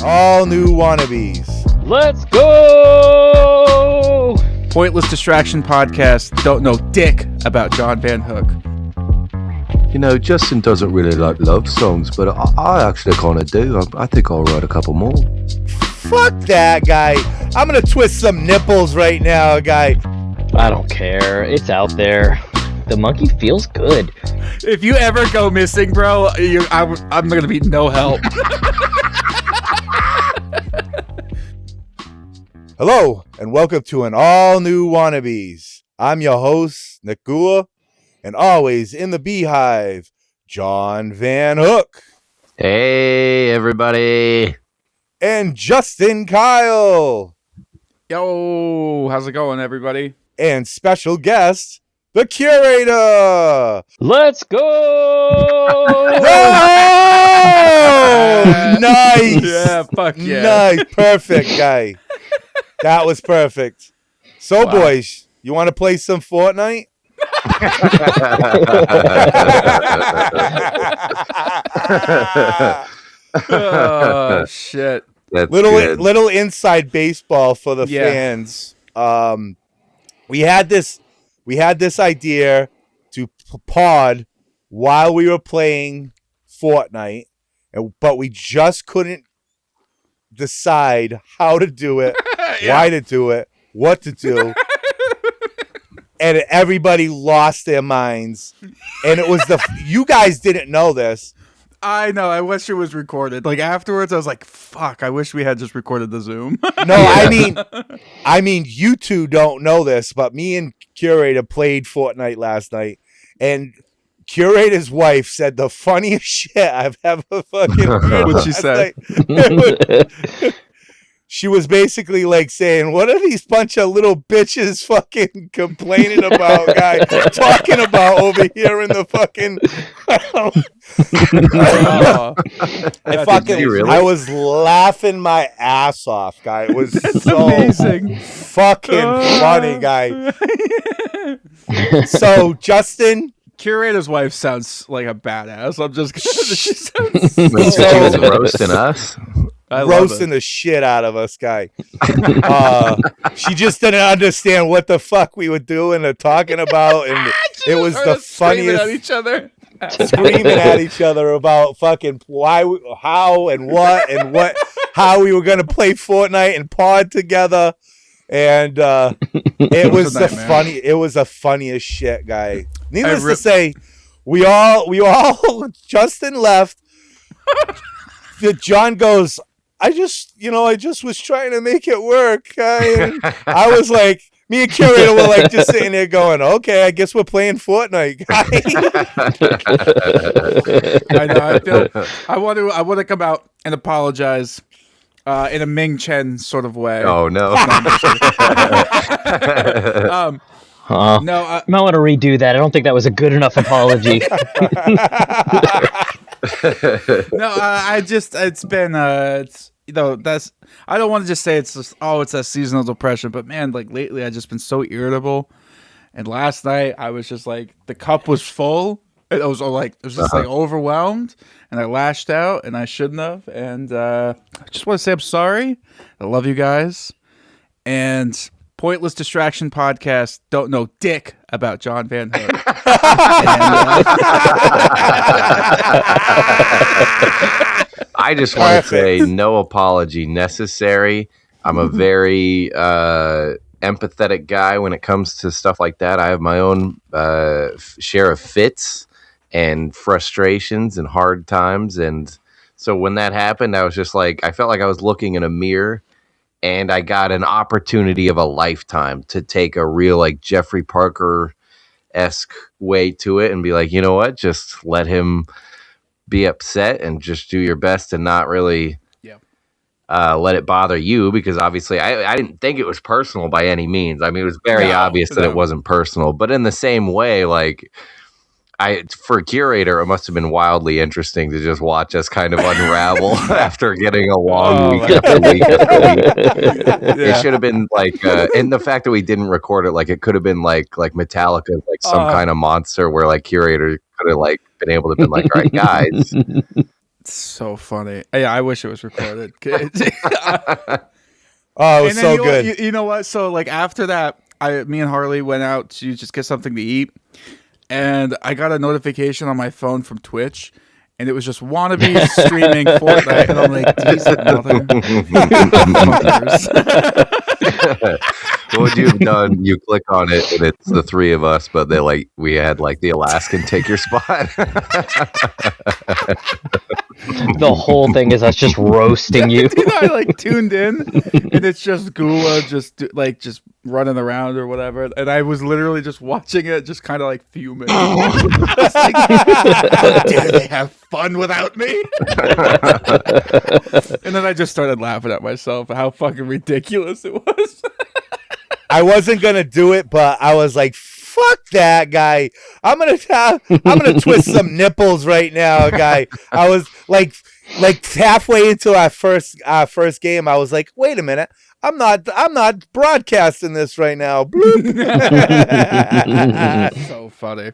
All new Wannabeez. Let's go! Pointless distraction podcast. Don't know dick about John Van Hook. You know, Justin doesn't really like love songs, but I actually kind of do. I think I'll write a couple more. Fuck that guy. I'm gonna twist some nipples right now, guy. I don't care. It's out there. The monkey feels good. If you ever go missing, bro, I'm gonna be no help. Hello, and welcome to an all-new Wannabeez. I'm your host, Nakua, and always in the beehive, John Van Hook. Hey, everybody. And Justin Kyle. Yo, how's it going, everybody? And special guest, the Curator. Let's go! Oh, nice. Yeah, fuck yeah. Nice, perfect, guy. That was perfect. So, Wow. boys, you want to play some Fortnite? Oh, shit. That's good. Little inside baseball for the fans. We had this idea to pod while we were playing Fortnite, but we just couldn't decide how to do it, why to do it, what to do. And everybody lost their minds. And it was you guys didn't know this. I know. I wish it was recorded. Like afterwards, I was like, "Fuck! I wish we had just recorded the Zoom." No, I mean, you two don't know this, but me and Curator played Fortnite last night, and Curator's wife said the funniest shit I've ever fucking heard. What'd she say? She was basically like saying, "What are these bunch of little bitches fucking complaining about, guy? Talking about over here in the fucking." I was laughing my ass off, guy. It was so amazing. Fucking funny, guy. So, Justin. Curator's wife sounds like a badass. I'm just gonna. She sounds She was roasting us. Roasting the shit out of us, guy. She just didn't understand what the fuck we were doing or talking about, and it was the funniest. At each other. Screaming at each other about fucking why, how, and what, how we were gonna play Fortnite and pod together, and it was the funniest shit, guy. Needless to say, we all Justin left. John goes, I just was trying to make it work, guy. And I was like, me and Curator were like just sitting there going, okay, I guess we're playing Fortnite, guy. I know. I want to come out and apologize in a Ming Chen sort of way. Oh no. No, I might want to redo that. I don't think that was a good enough apology. No, that's, I don't want to just say it's just, it's a seasonal depression, but man, like lately I've just been so irritable. And last night I was just like, the cup was full. It was just like overwhelmed, and I lashed out, and I shouldn't have. And I just want to say I'm sorry. I love you guys. And Pointless Distraction Podcast, don't know dick about John Van Hook. I just want to say no apology necessary. I'm a very empathetic guy when it comes to stuff like that. I have my own share of fits and frustrations and hard times. And so when that happened, I was just like, I felt like I was looking in a mirror, and I got an opportunity of a lifetime to take a real like Jeffrey Parker-esque way to it and be like, you know what, just let him be upset and just do your best to not really let it bother you, because obviously I didn't think it was personal by any means. I mean, it was very obvious that it wasn't personal, but in the same way, like for Curator, it must have been wildly interesting to just watch us kind of unravel after getting a long week after week after week. It should have been like, and the fact that we didn't record it, like it could have been like Metallica, like some kind of monster where like Curator could have like been able to be like, all right, guys, So funny. Yeah, I wish it was recorded. Oh, it was so good. You know what? So like after that, me and Harley went out to just get something to eat, and I got a notification on my phone from Twitch, and it was just Wannabeez streaming Fortnite, and I'm like, these motherfuckers. What would you have done? You click on it, and it's the three of us, but we had like the Alaskan take your spot. The whole thing is us just roasting you. I like tuned in, and it's just Gula just running around or whatever, and I was literally just watching it, just kind of like fuming. Like, how dare they have fun without me? And then I just started laughing at myself at how fucking ridiculous it was. I wasn't gonna do it, but I was like, "Fuck that guy! I'm gonna twist some nipples right now, guy." I was like halfway into our first game. I was like, "Wait a minute, I'm not broadcasting this right now." So funny.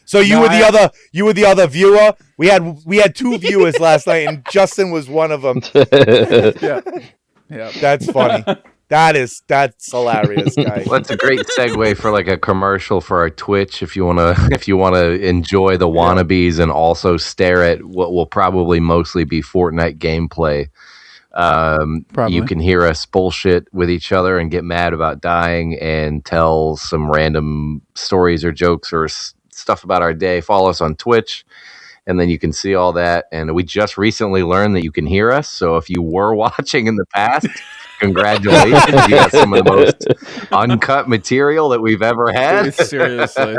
So you were the other viewer. We had two viewers last night, and Justin was one of them. Yeah, that's funny. That's hilarious, guys. Well, that's a great segue for like a commercial for our Twitch. If you wanna enjoy the Wannabeez and also stare at what will probably mostly be Fortnite gameplay. You can hear us bullshit with each other and get mad about dying and tell some random stories or jokes or stuff about our day. Follow us on Twitch, and then you can see all that. And we just recently learned that you can hear us. So if you were watching in the past, congratulations. You got some of the most uncut material that we've ever had. Seriously.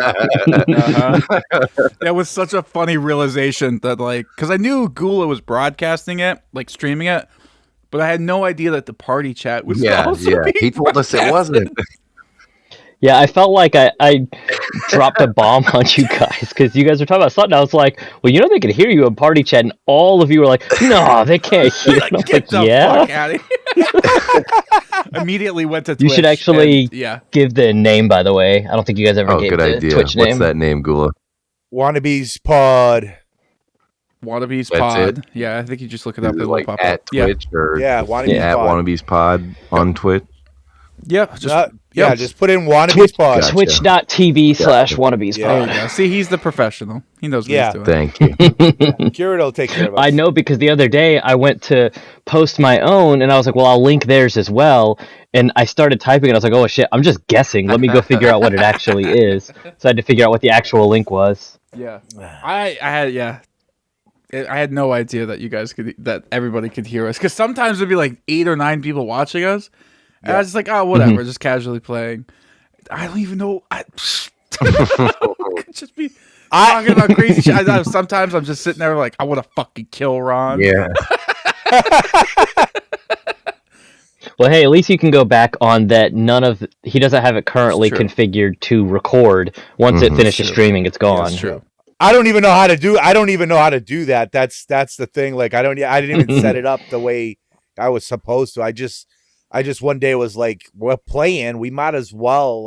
That was such a funny realization that, like, because I knew Gula was broadcasting it, like streaming it, but I had no idea that the party chat was also being he told us it wasn't. Yeah, I felt like I dropped a bomb on you guys because you guys were talking about something. I was like, well, they can hear you in party chat, and all of you were like, no, they can't hear. Like, get the fuck out of here. Immediately went to Twitch. You should actually give the name, by the way. I don't think you guys ever gave good the idea. Twitch name. What's that name, Gula? Wannabeez Pod. Wannabeez Pod. Yeah, I think you just look it up. It will pop at up. Twitch or Wannabeez at Pod. Wannabeez Pod on Twitch. Yeah, just put in Wannabeez Pod. Gotcha. Twitch.tv/Wannabeez Pod. There you go. See, he's the professional. He knows what he's doing. Thank you. Curator will take care of us. I know, because the other day I went to post my own, and I was like, well, I'll link theirs as well. And I started typing, and I was like, oh, shit, I'm just guessing. Let me go figure out what it actually is. So I had to figure out what the actual link was. Yeah. I had no idea that everybody could hear us. Because sometimes there'd be like 8 or 9 people watching us. And I was just like, oh, whatever, just casually playing. I don't even know. I could just be talking about crazy shit. Sometimes I'm just sitting there like, I want to fucking kill Ron. Yeah. Well, hey, at least you can go back on that. He doesn't have it currently configured to record. Once it finishes streaming, it's gone. That's true. I don't even know how to do that. That's the thing. Like I didn't even set it up the way I was supposed to. I just one day was like, we're playing, I might as well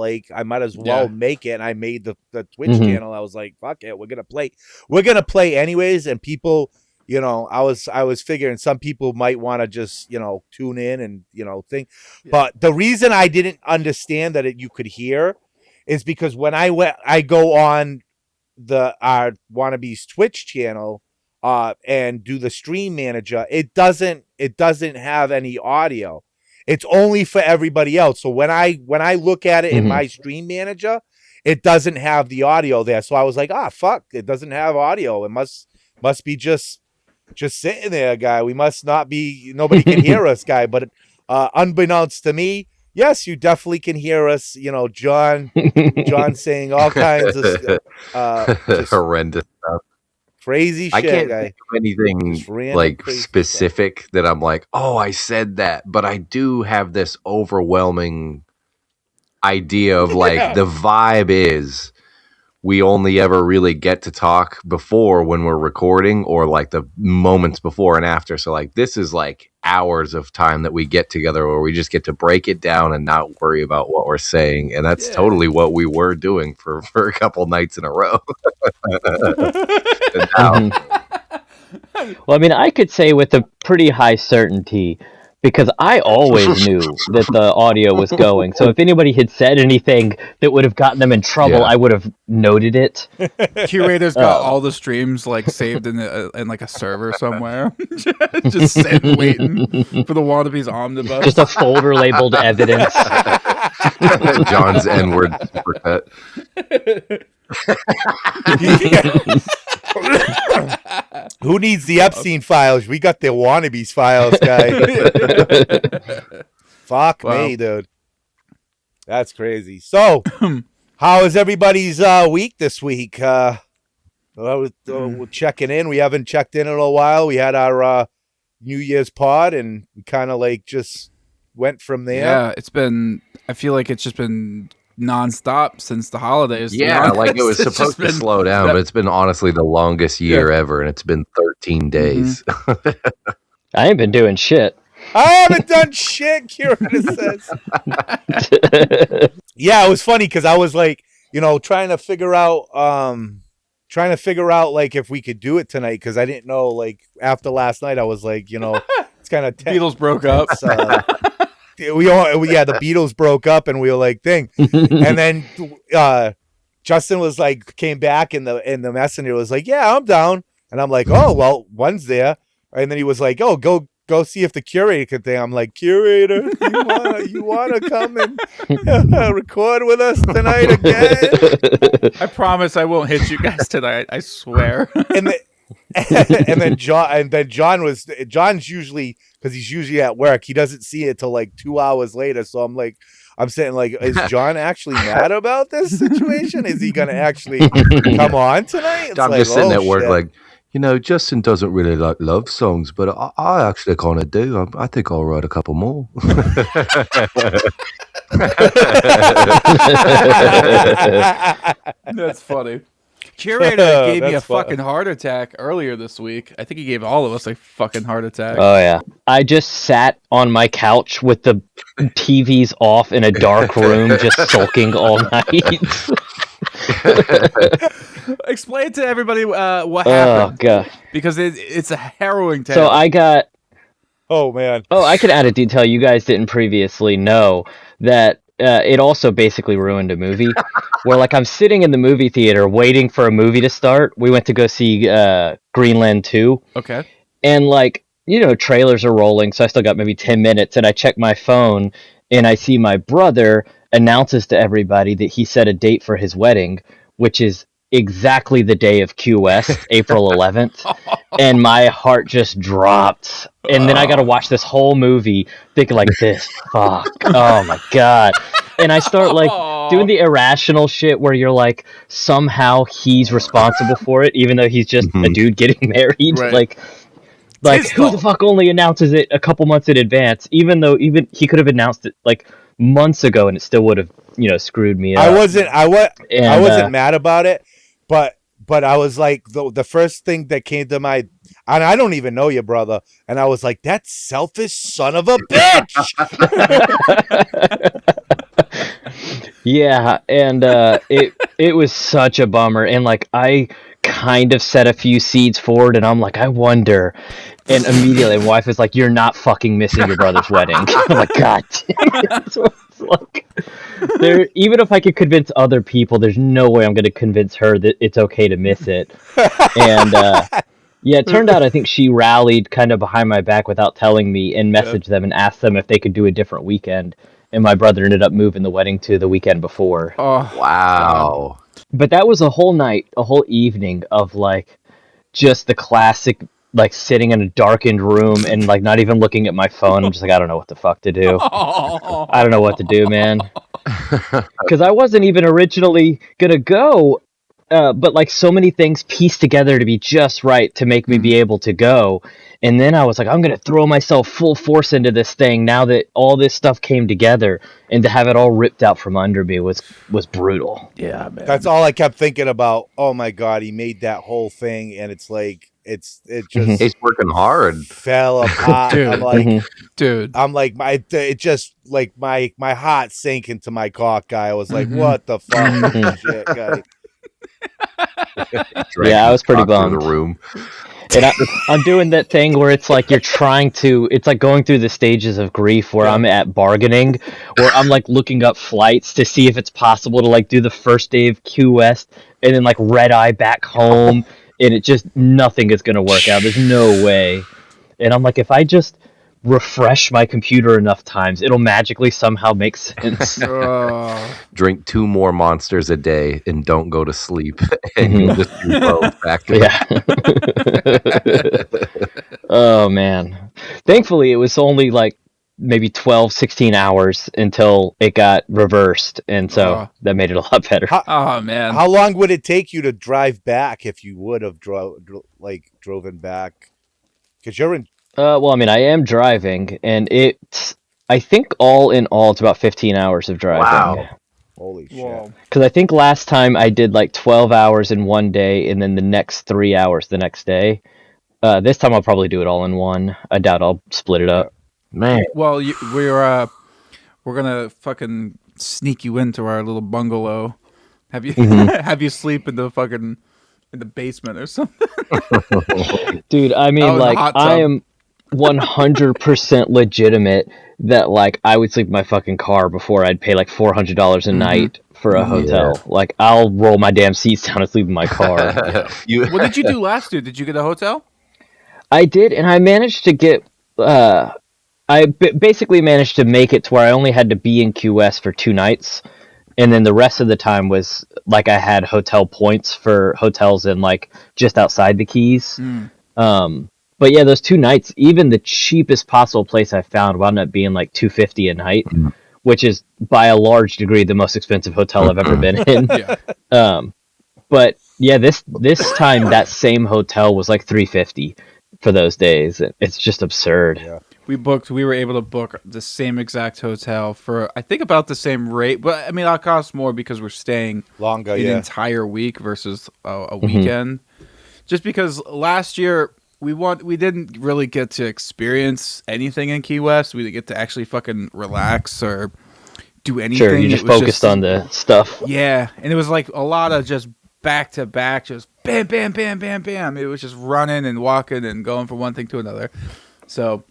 make it. And I made the Twitch channel. I was like, fuck it, we're gonna play anyways. And people, I was figuring some people might want to just tune in and think. But the reason I didn't understand that you could hear is because when I go on our Wannabeez Twitch channel and do the stream manager, it doesn't have any audio. It's only for everybody else. So when I look at it in my stream manager, it doesn't have the audio there. So I was like, fuck, it doesn't have audio. It must be just sitting there, guy. We must not be, nobody can hear us, guy. But unbeknownst to me, yes, you definitely can hear us. John saying all kinds of horrendous stuff. Crazy shit, I can't guy. think of anything like specific stuff that I'm like, oh, I said that, but I do have this overwhelming idea of like the vibe is we only ever really get to talk before when we're recording or like the moments before and after. So like this is like hours of time that we get together where we just get to break it down and not worry about what we're saying. And that's totally what we were doing for a couple nights in a row. And now, Well, I mean, I could say with a pretty high certainty because I always knew that the audio was going. So if anybody had said anything that would have gotten them in trouble, Yeah. I would have noted it. Curator's got all the streams like saved in like a server somewhere, just sitting waiting for the Wannabeez omnibus. Just a folder labeled evidence. John's N-word supercut. Who needs the Epstein files? We got the Wannabeez files, guy. Fuck me, dude. That's crazy. So, how is everybody's week this week? We're checking in. We haven't checked in a while. We had our New Year's pod, and we kind of like just went from there. Yeah, I feel like it's just been nonstop since the holidays. Yeah, like it was supposed to slow down, but it's been honestly the longest year ever, and it's been 13 days. I ain't been doing shit. I haven't done shit, Curator says. Yeah, it was funny because I was like, trying to figure out like if we could do it tonight because I didn't know, like, after last night I was like, it's kind of Beatles broke up. The Beatles broke up and we were like, thing. And then Justin was like, came back in the messenger was like, yeah, I'm down. And I'm like, oh, well, one's there. And then he was like, oh, go see if the Curator could thing. I'm like, Curator, you wanna come and record with us tonight again? I promise I won't hit you guys tonight. I swear. And then John's usually, because he's usually at work, he doesn't see it till like 2 hours later. So I'm saying, like, is John actually mad about this situation? Is he gonna actually come on tonight? I'm like, just sitting at work shit. like, Justin doesn't really like love songs, but I actually kind of do. I think I'll write a couple more. That's funny. Curator gave me a fucking heart attack earlier this week. I think he gave all of us a fucking heart attack. Oh, yeah. I just sat on my couch with the TVs off in a dark room, just sulking all night. Explain to everybody what happened. Oh, God. Because it's a harrowing tale. So I got... Oh, man. Oh, I could add a detail you guys didn't previously know, that it also basically ruined a movie. Where, like, I'm sitting in the movie theater waiting for a movie to start. We went to go see Greenland 2. Okay. And, like, trailers are rolling, so I still got maybe 10 minutes, and I check my phone, and I see my brother announces to everybody that he set a date for his wedding, which is exactly the day of Q West, April 11th, and my heart just dropped. And then I got to watch this whole movie thinking like this, fuck, oh my God. And I start like doing the irrational shit where you're like, somehow he's responsible for it, even though he's just a dude getting married. Right. Like who the fuck only announces it a couple months in advance, even though he could have announced it like months ago and it still would have, screwed me up. I wasn't mad about it, but I was like, the first thing that came to my, and I don't even know your brother, and I was like, that selfish son of a bitch. Yeah, and it was such a bummer, and like I kind of set a few seeds forward, and I'm like, I wonder, and immediately my wife is like, you're not fucking missing your brother's wedding. I'm like, God damn it. So it's like, even if I could convince other people, there's no way I'm going to convince her that it's okay to miss it. And yeah, it turned out I think she rallied kind of behind my back without telling me and messaged them and asked them if they could do a different weekend. And my brother ended up moving the wedding to the weekend before. Oh, wow. But that was a whole night, a whole evening of like just the classic, like sitting in a darkened room and like not even looking at my phone. I'm just like, I don't know what the fuck to do. I don't know what to do, man. Because I wasn't even originally gonna go, but like so many things pieced together to be just right to make me be able to go. And then I was like, I'm gonna throw myself full force into this thing now that all this stuff came together, and to have it all ripped out from under me was brutal. Yeah, man. That's all I kept thinking about. Oh my God, he made that whole thing, and it's like it just He's working hard. fell apart. Dude. I'm like, Dude. I'm like, it just like my heart sank into my cock, guy. I was like, what the fuck, shit, guy. Yeah, I was pretty Talk through bummed. the room. And I'm doing that thing where it's like it's like going through the stages of grief where I'm at bargaining, where I'm like looking up flights to see if it's possible to like do the first day of Q West and then like red eye back home, and it just nothing is gonna work out. There's no way. And I'm like, if I just refresh my computer enough times, it'll magically somehow make sense. Drink 2 more monsters a day and don't go to sleep, and you'll just be well back to Oh man. Thankfully it was only like maybe 12, 16 hours until it got reversed, and so that made it a lot better. Oh man. How long would it take you to drive back if you would have driven back? Because you're in. Well, I mean, I am driving, and I think all in all, it's about 15 hours of driving. Wow. Holy shit. Because I think last time I did like 12 hours in one day, and then the next 3 hours the next day. This time I'll probably do it all in one. I doubt I'll split it up. Man. Well, we're gonna fucking sneak you into our little bungalow. Have you have you sleep in the basement or something? Dude, I mean, like, I am 100% legitimate that like I would sleep in my fucking car before I'd pay like $400 a night for a hotel. Like, I'll roll my damn seats down and sleep in my car. What did you do last year? Did you get a hotel? I did, and I managed to get. Basically managed to make it to where I only had to be in QS for 2 nights, and then the rest of the time was like I had hotel points for hotels in like just outside the Keys. But yeah, those 2 nights, even the cheapest possible place I found wound up being like $250 a night, which is by a large degree the most expensive hotel I've ever been in. But yeah, this time that same hotel was like $350 for those days. It's just absurd. Yeah. We were able to book the same exact hotel for I think about the same rate, but I mean it'll cost more because we're staying longer, an entire week versus a weekend. Just because last year we didn't really get to experience anything in Key West. We didn't get to actually fucking relax or do anything. Sure, you just focused on the stuff. Yeah, and it was like a lot of just back to back, just bam, bam, bam, bam, bam. It was just running and walking and going from one thing to another. So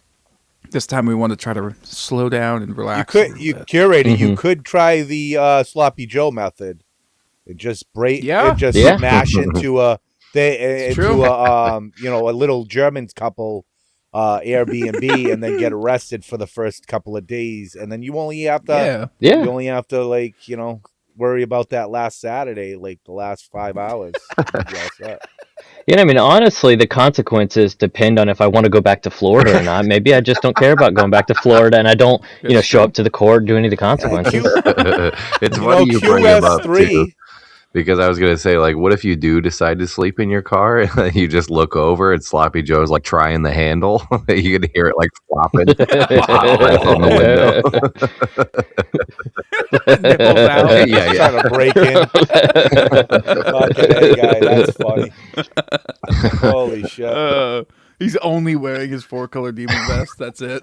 this time we want to try to slow down and relax. Curator, you could try the Sloppy Joe method. And just smash into a little German couple Airbnb and then get arrested for the first couple of days, and then you only have to worry about that last Saturday, like the last 5 hours. Yeah, I mean, honestly, the consequences depend on if I want to go back to Florida or not. Maybe I just don't care about going back to Florida, and I don't, show up to the court, do any of the consequences. It's funny you bring him up too, because I was gonna say, like, what if you do decide to sleep in your car and you just look over and Sloppy Joe's like trying the handle? You can hear it like flopping right from the window. Trying to break in. Fucking hey, guy, that's funny. Holy shit. He's only wearing his 4-color demon vest. That's it.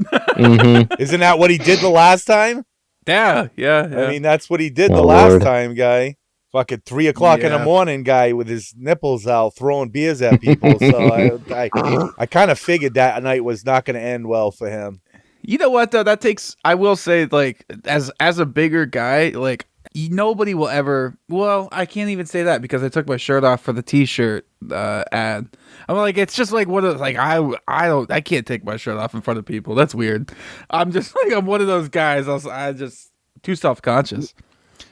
Isn't that what he did the last time? Yeah. I mean, that's what he did the last time, guy. Fucking 3 o'clock in the morning guy with his nipples out throwing beers at people. So I kind of figured that night was not going to end well for him. You know what though? I will say, like, as a bigger guy, like, nobody will ever. Well, I can't even say that because I took my shirt off for the T-shirt ad. I'm like, it's just like I can't take my shirt off in front of people. That's weird. I'm one of those guys. I just too self-conscious.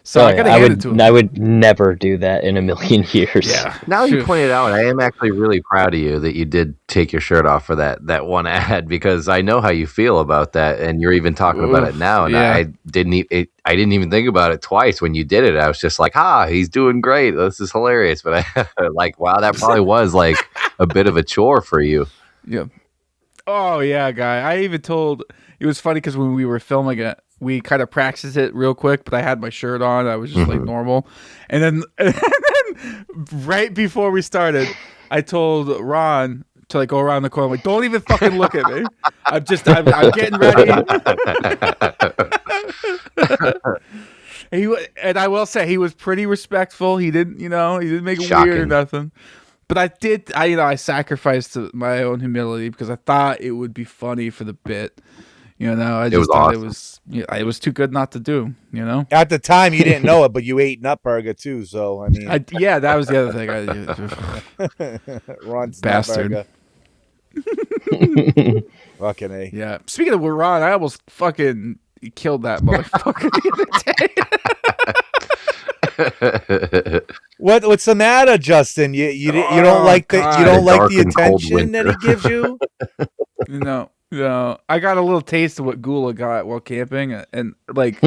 So I gotta hand it to him. I would never do that in a million years. Yeah. Now you pointed out, I am actually really proud of you that you did take your shirt off for that one ad, because I know how you feel about that, and you're even talking about it now. And I didn't even think about it twice when you did it. I was just like, he's doing great. This is hilarious. But I like, wow, that probably was like a bit of a chore for you. Yeah. Oh yeah, guy. I even told. It was funny because when we were filming it, we kind of practiced it real quick, but I had my shirt on. I was just like normal. And then right before we started, I told Ron to like go around the corner. I'm like, don't even fucking look at me. I'm getting ready. And I will say he was pretty respectful. He didn't make it weird or nothing. But I sacrificed to my own humility because I thought it would be funny for the bit. I just thought awesome. it was too good not to do. At the time, you didn't know it, but you ate Nutburger too. So I mean, that was the other thing. Ron's Bastard. Nutburger. Fucking A. Yeah. Speaking of Ron, I almost fucking killed that motherfucker the other day. What's the matter, Justin? You don't like the attention that he gives you? No, I got a little taste of what Gula got while camping, and like,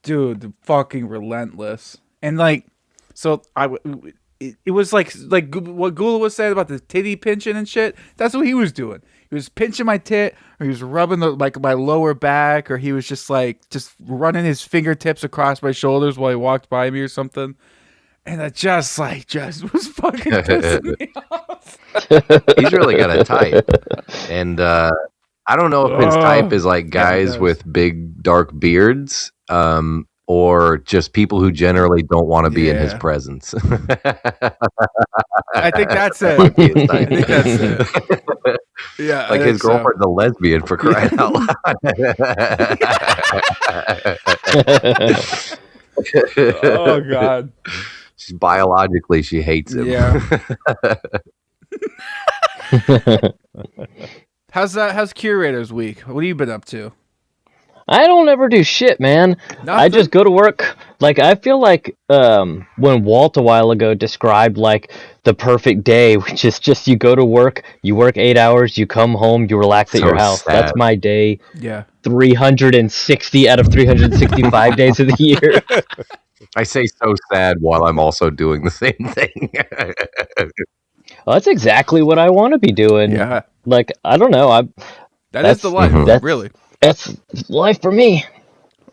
dude, fucking relentless. And like, so it was like what Gula was saying about the titty pinching and shit. That's what he was doing. He was pinching my tit, or he was rubbing my lower back, or he was just running his fingertips across my shoulders while he walked by me or something. And it just was fucking pissing me off. He's really got a type. And I don't know if his type is like guys with big dark beards, or just people who generally don't want to be in his presence. I think that's it. Yeah, like his girlfriend's a lesbian, for crying out loud. Oh God. Biologically, she hates him. Yeah. How's Curator's week? What have you been up to? I don't ever do shit, man. Nothing? I just go to work. Like, I feel like when Walt a while ago described like the perfect day, which is just you go to work, you work 8 hours, you come home, you relax at your house. Sad. That's my day. Yeah. 360 out of 365 days of the year. I say so sad while I'm also doing the same thing. Well, that's exactly what I want to be doing. Yeah. Like, I don't know. That's the life, really. That's life for me.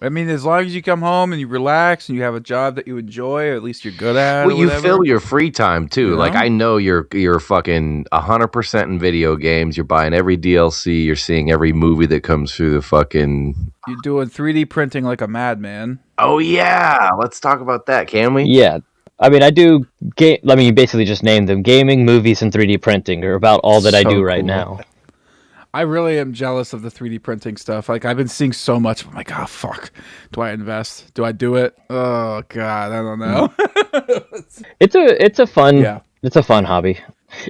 I mean, as long as you come home and you relax and you have a job that you enjoy, or at least you're good at. Well, you fill your free time too. Like, I know you're fucking 100% in video games. You're buying every DLC. You're seeing every movie that comes through the fucking. You're doing 3D printing like a madman. Oh yeah, let's talk about that, can we? Yeah. I mean, I do you basically just named them. Gaming, movies, and 3D printing are about all that I do right now. I really am jealous of the 3D printing stuff. Like, I've been seeing so much. I'm like, oh, fuck. Do I invest? Do I do it? Oh, God, I don't know. It's a fun hobby.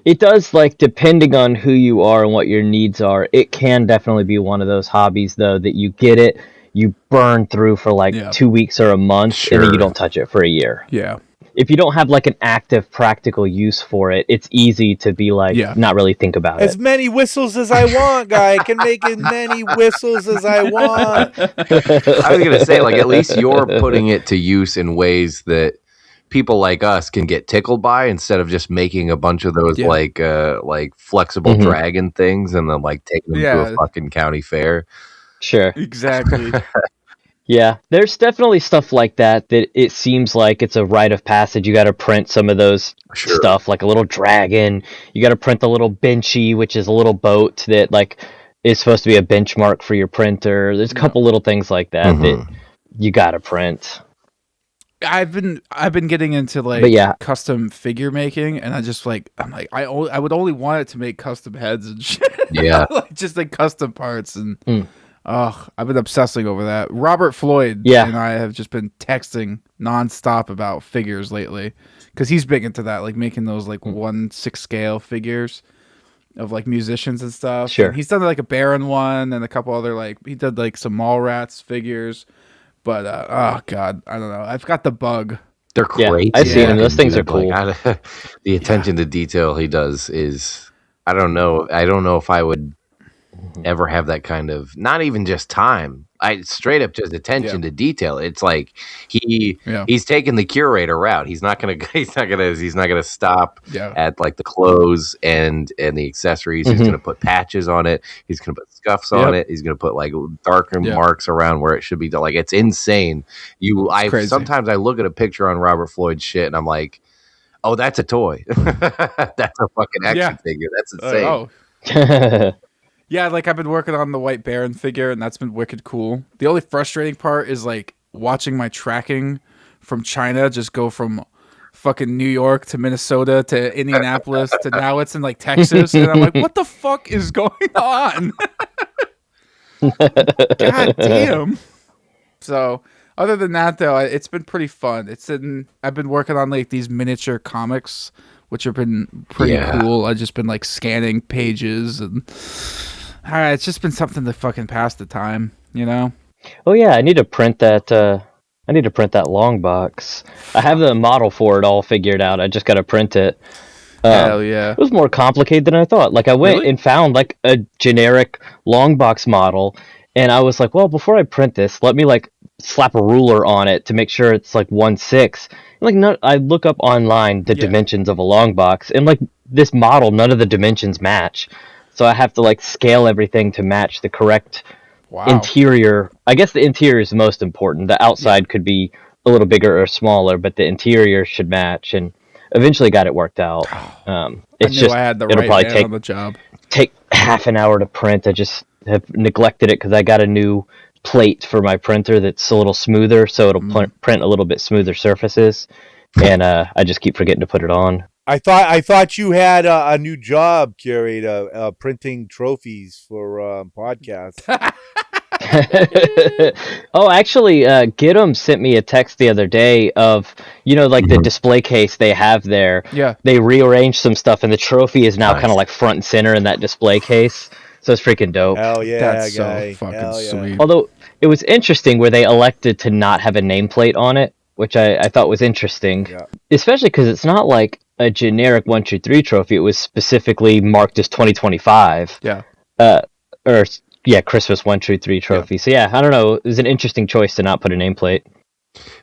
It does, like, depending on who you are and what your needs are, it can definitely be one of those hobbies, though, that you get it, you burn through for, 2 weeks or a month, and then you don't touch it for a year. Yeah. If you don't have like an active practical use for it, it's easy to be not really think about it. As many whistles as I want, guy. I can make as many whistles as I want. I was gonna say, like, at least you're putting it to use in ways that people like us can get tickled by, instead of just making a bunch of those like flexible dragon things and then like taking them to a fucking county fair. Sure. Exactly. Yeah, there's definitely stuff like that it seems like it's a rite of passage. You got to print some of those stuff, like a little dragon. You got to print the little benchy, which is a little boat that like is supposed to be a benchmark for your printer. There's a couple little things like that that you got to print. I've been getting into custom figure making, and I would only want it to make custom heads and shit. Yeah, just like custom parts and. I've been obsessing over that. Robert Floyd and I have just been texting nonstop about figures lately, because he's big into that, like making those like 1/6 scale figures of like musicians and stuff. Sure. And he's done like a Baron one and a couple other he did like some Mallrats figures. But oh god, I don't know. I've got the bug. They're great. I've seen them. Those things are cool. The attention to detail he does is, I don't know if I would ever have that kind of, not even just time, I straight up just attention to detail. It's like he's taking the Curator route. He's not gonna stop at like the clothes and the accessories. He's gonna put patches on it. He's gonna put scuffs on it. He's gonna put like darker marks around where it should be. Like, it's insane. Sometimes I look at a picture on Robert Floyd's shit and I'm like, oh, that's a toy. That's a fucking action figure. That's insane. Yeah, like I've been working on the White Baron figure, and that's been wicked cool. The only frustrating part is like watching my tracking from China just go from fucking New York to Minnesota to Indianapolis to now it's in like Texas, and I'm like, what the fuck is going on? God damn. So other than that, though, it's been pretty fun. I've been working on like these miniature comics, which have been pretty cool. I've just been like scanning pages, and it's just been something to fucking pass the time, you know. Oh yeah, I need to print that. I need to print that long box. I have the model for it all figured out. I just got to print it. Hell yeah! It was more complicated than I thought. Like I went and found like a generic long box model, and I was like, well, before I print this, let me like slap a ruler on it to make sure it's like 1/6. Like no, I look up online the dimensions of a long box, and like this model, none of the dimensions match. So I have to like scale everything to match the correct interior. I guess the interior is the most important. The outside could be a little bigger or smaller, but the interior should match. And eventually got it worked out. It's I had the right man on the job. Take half an hour to print. I just have neglected it because I got a new plate for my printer that's a little smoother, so it'll print a little bit smoother surfaces. And I just keep forgetting to put it on. I thought you had a new job, Curator, printing trophies for podcasts. Oh, actually, Gidim sent me a text the other day of, like the display case they have there. Yeah. They rearranged some stuff, and the trophy is now kind of like front and center in that display case. So it's freaking dope. Hell yeah, that's guy. so fucking sweet. Although it was interesting where they elected to not have a nameplate on it, which I thought was interesting. Yeah. Especially because it's not like a generic 1, 2, 3 trophy. It was specifically marked as 2025. Yeah. Christmas 1, 2, 3 trophy. Yeah. So yeah, I don't know. It was an interesting choice to not put a nameplate.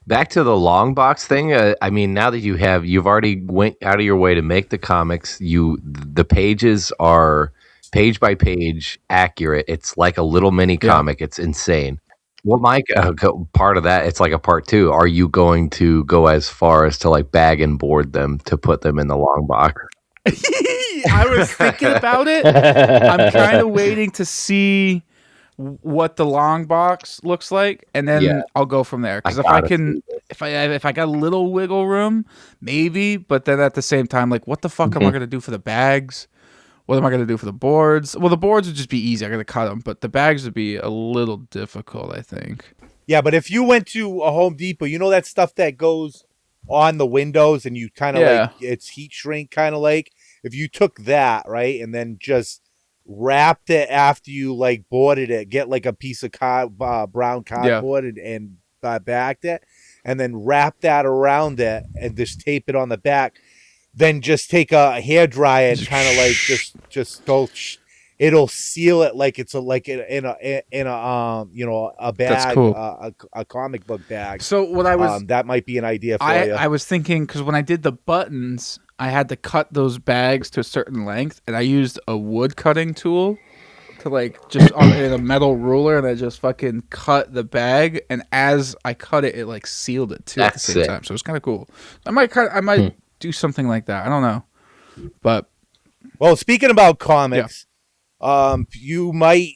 Back to the long box thing. I mean, now that you've already went out of your way to make the comics. The pages are page by page accurate. It's like a little mini comic. It's insane. Well, Mike, part of that, it's like a part 2. Are you going to go as far as to like bag and board them to put them in the long box? I was thinking about it. I'm kind of waiting to see what the long box looks like, and then I'll go from there. Because if I got a little wiggle room, maybe. But then at the same time, like, what the fuck am I gonna do for the bags? What am I gonna do for the boards? Well, the boards would just be easy. I gotta cut them, but the bags would be a little difficult, I think. Yeah, but if you went to a Home Depot, that stuff that goes on the windows and you kind of like it's heat shrink kind of like. If you took that, right, and then just wrapped it after you like boarded it, get like a piece of brown cardboard and backed it, and then wrap that around it and just tape it on the back. Then just take a hair dryer and kind of like just go. It'll seal it like it's in a bag. That's cool. A comic book bag. So what I was that might be an idea for you. I was thinking because when I did the buttons, I had to cut those bags to a certain length, and I used a wood cutting tool to like just in a metal ruler, and I just fucking cut the bag, and as I cut it, it like sealed it too at the same time. So it was kind of cool. I might do something like that. I don't know, but speaking about comics, you might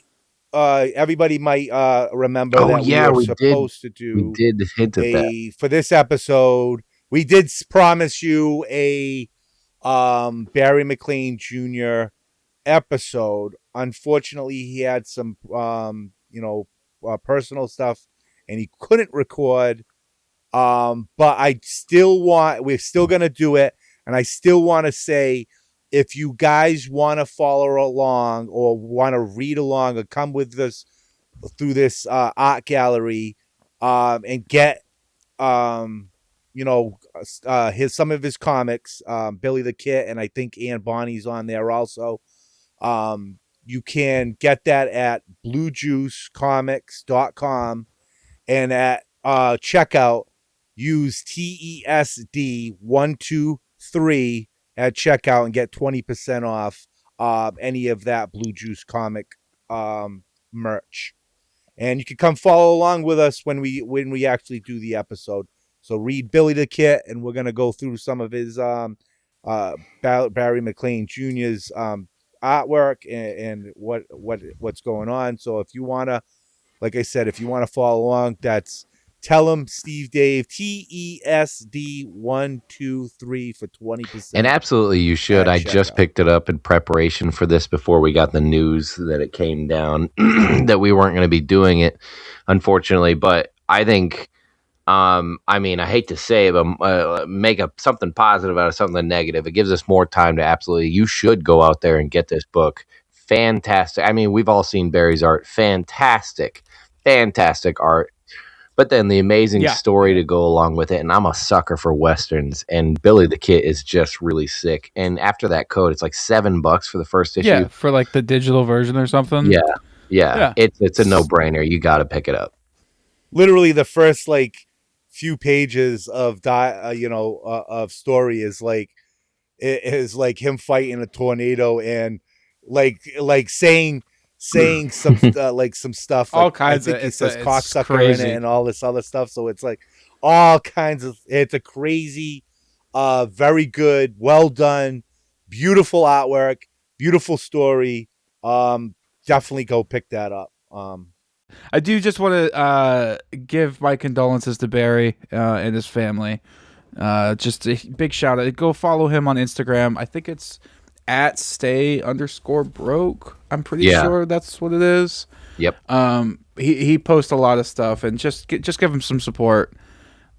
everybody might remember that we were supposed to do. We did hint at that for this episode. We did promise you a Barry McLean Jr. episode. Unfortunately, he had some personal stuff, and he couldn't record. But we're still going to do it. And I still want to say, if you guys want to follow along or want to read along or come with us through this art gallery and get, some of his comics, Billy the Kid, and I think Ann Bonnie's on there also. You can get that at bluejuicecomics.com, and at checkout, use TESD123 at checkout and get 20% off any of that Blue Juice comic merch. And you can come follow along with us when we actually do the episode. So read Billy the Kid, and we're gonna go through some of his Barry McLean Jr.'s artwork and what's going on. So if you wanna, like I said, if you wanna follow along, that's Tell him Steve Dave, TESD123 for 20%. And absolutely, you should. I just picked it up in preparation for this before we got the news that it came down that we weren't going to be doing it, unfortunately. But I think, I mean, I hate to say it, but make something positive out of something negative. It gives us more time to absolutely. You should go out there and get this book. Fantastic. I mean, we've all seen Barry's art. Fantastic art. But then the amazing story to go along with it. And I'm a sucker for Westerns. And Billy the Kid is just really sick. And after that code, it's like $7 for the first issue. Yeah, for like the digital version or something. Yeah. It's a no-brainer. You got to pick it up. Literally the first like few pages of of story is like him fighting a tornado and like saying some like some stuff, like, all kinds of. He says cocksucker in it and all this other stuff. So it's like all kinds of. It's a crazy, very good, well done, beautiful artwork, beautiful story. Definitely go pick that up. I do just want to give my condolences to Barry and his family. Just a big shout out. Go follow him on Instagram. I think it's at @stay_broke. I'm pretty sure that's what it is. Yep. He posts a lot of stuff, and just give him some support.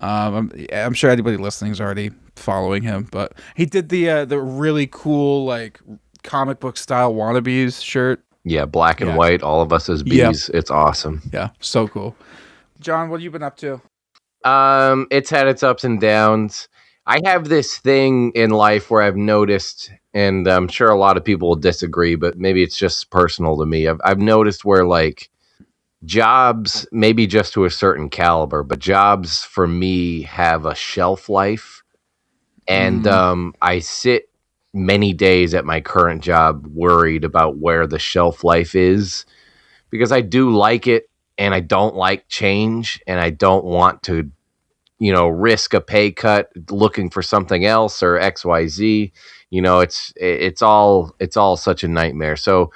I'm sure anybody listening is already following him, but he did the really cool like comic book style Wannabeez shirt. Yeah, black and white, all of us as bees. It's awesome. Yeah, so cool. John, what have you been up to? It's had its ups and downs. I have this thing in life where I've noticed, and I'm sure a lot of people will disagree, but maybe it's just personal to me. I've noticed where like jobs, maybe just to a certain caliber, but jobs for me have a shelf life. And I sit many days at my current job worried about where the shelf life is, because I do like it and I don't like change, and I don't want to risk a pay cut looking for something else or XYZ. It's all such a nightmare. So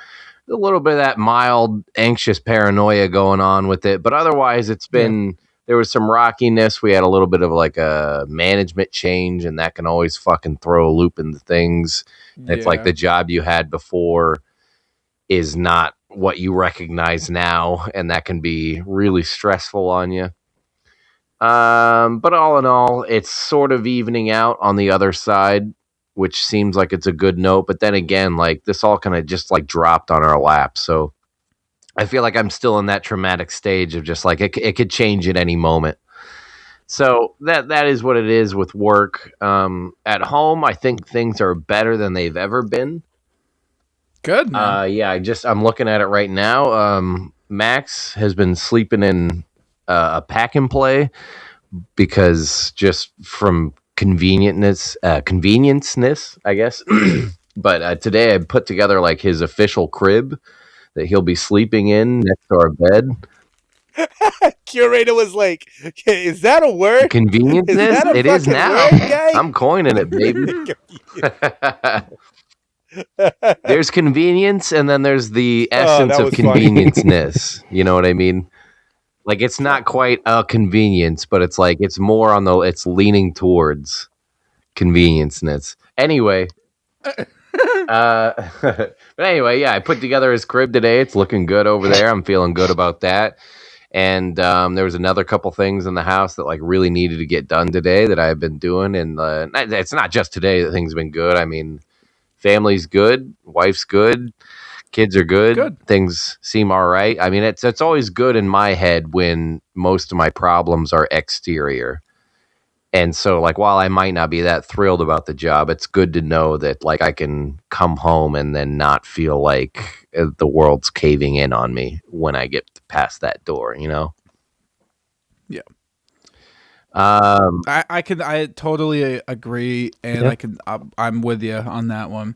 a little bit of that mild anxious paranoia going on with it, but otherwise it's been, there was some rockiness. We had a little bit of like a management change, and that can always fucking throw a loop into things. It's like the job you had before is not what you recognize now, and that can be really stressful on you. But all in all, it's sort of evening out on the other side, which seems like it's a good note. But then again, like this all kind of just like dropped on our lap. So I feel like I'm still in that traumatic stage of just like, it could change at any moment. So that is what it is with work. At home, I think things are better than they've ever been. Good, man. I'm looking at it right now. Max has been sleeping in a pack and play because just from convenienceness, I guess. But today I put together like his official crib that he'll be sleeping in next to our bed. Curator was like, "Is that a word? Convenienceness? It is now. Word, I'm coining it, baby." There's convenience, and then there's the essence of convenienceness. You know what I mean? Like, it's not quite a convenience, but it's like, it's more on it's leaning towards convenienceness. Anyway. But anyway, I put together his crib today. It's looking good over there. I'm feeling good about that. And there was another couple things in the house that like really needed to get done today that I've been doing. And it's not just today that things have been good. I mean, family's good, wife's good, kids are good. Things seem all right. I mean, it's always good in my head when most of my problems are exterior. And so, like, while I might not be that thrilled about the job, it's good to know that, like, I can come home and then not feel like the world's caving in on me when I get past that door, you know? Yeah. I totally agree, and I'm with you on that one.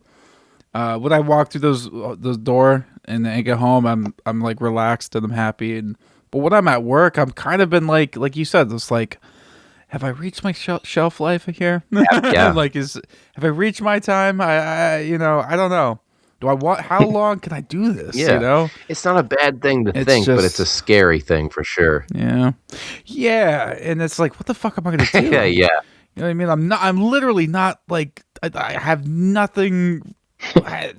When I walk through those door and I get home, I'm like relaxed and I'm happy. But when I'm at work, I'm kind of been like you said, it's like, have I reached my shelf life here? Yeah. Like, have I reached my time? I don't know. Do I want? How long can I do this? Yeah. You know, It's not a bad thing to It's think, but just- it's a scary thing for sure. yeah, and it's like, what the fuck am I gonna do? Yeah, yeah. You know what I mean? I'm literally not like I have nothing. I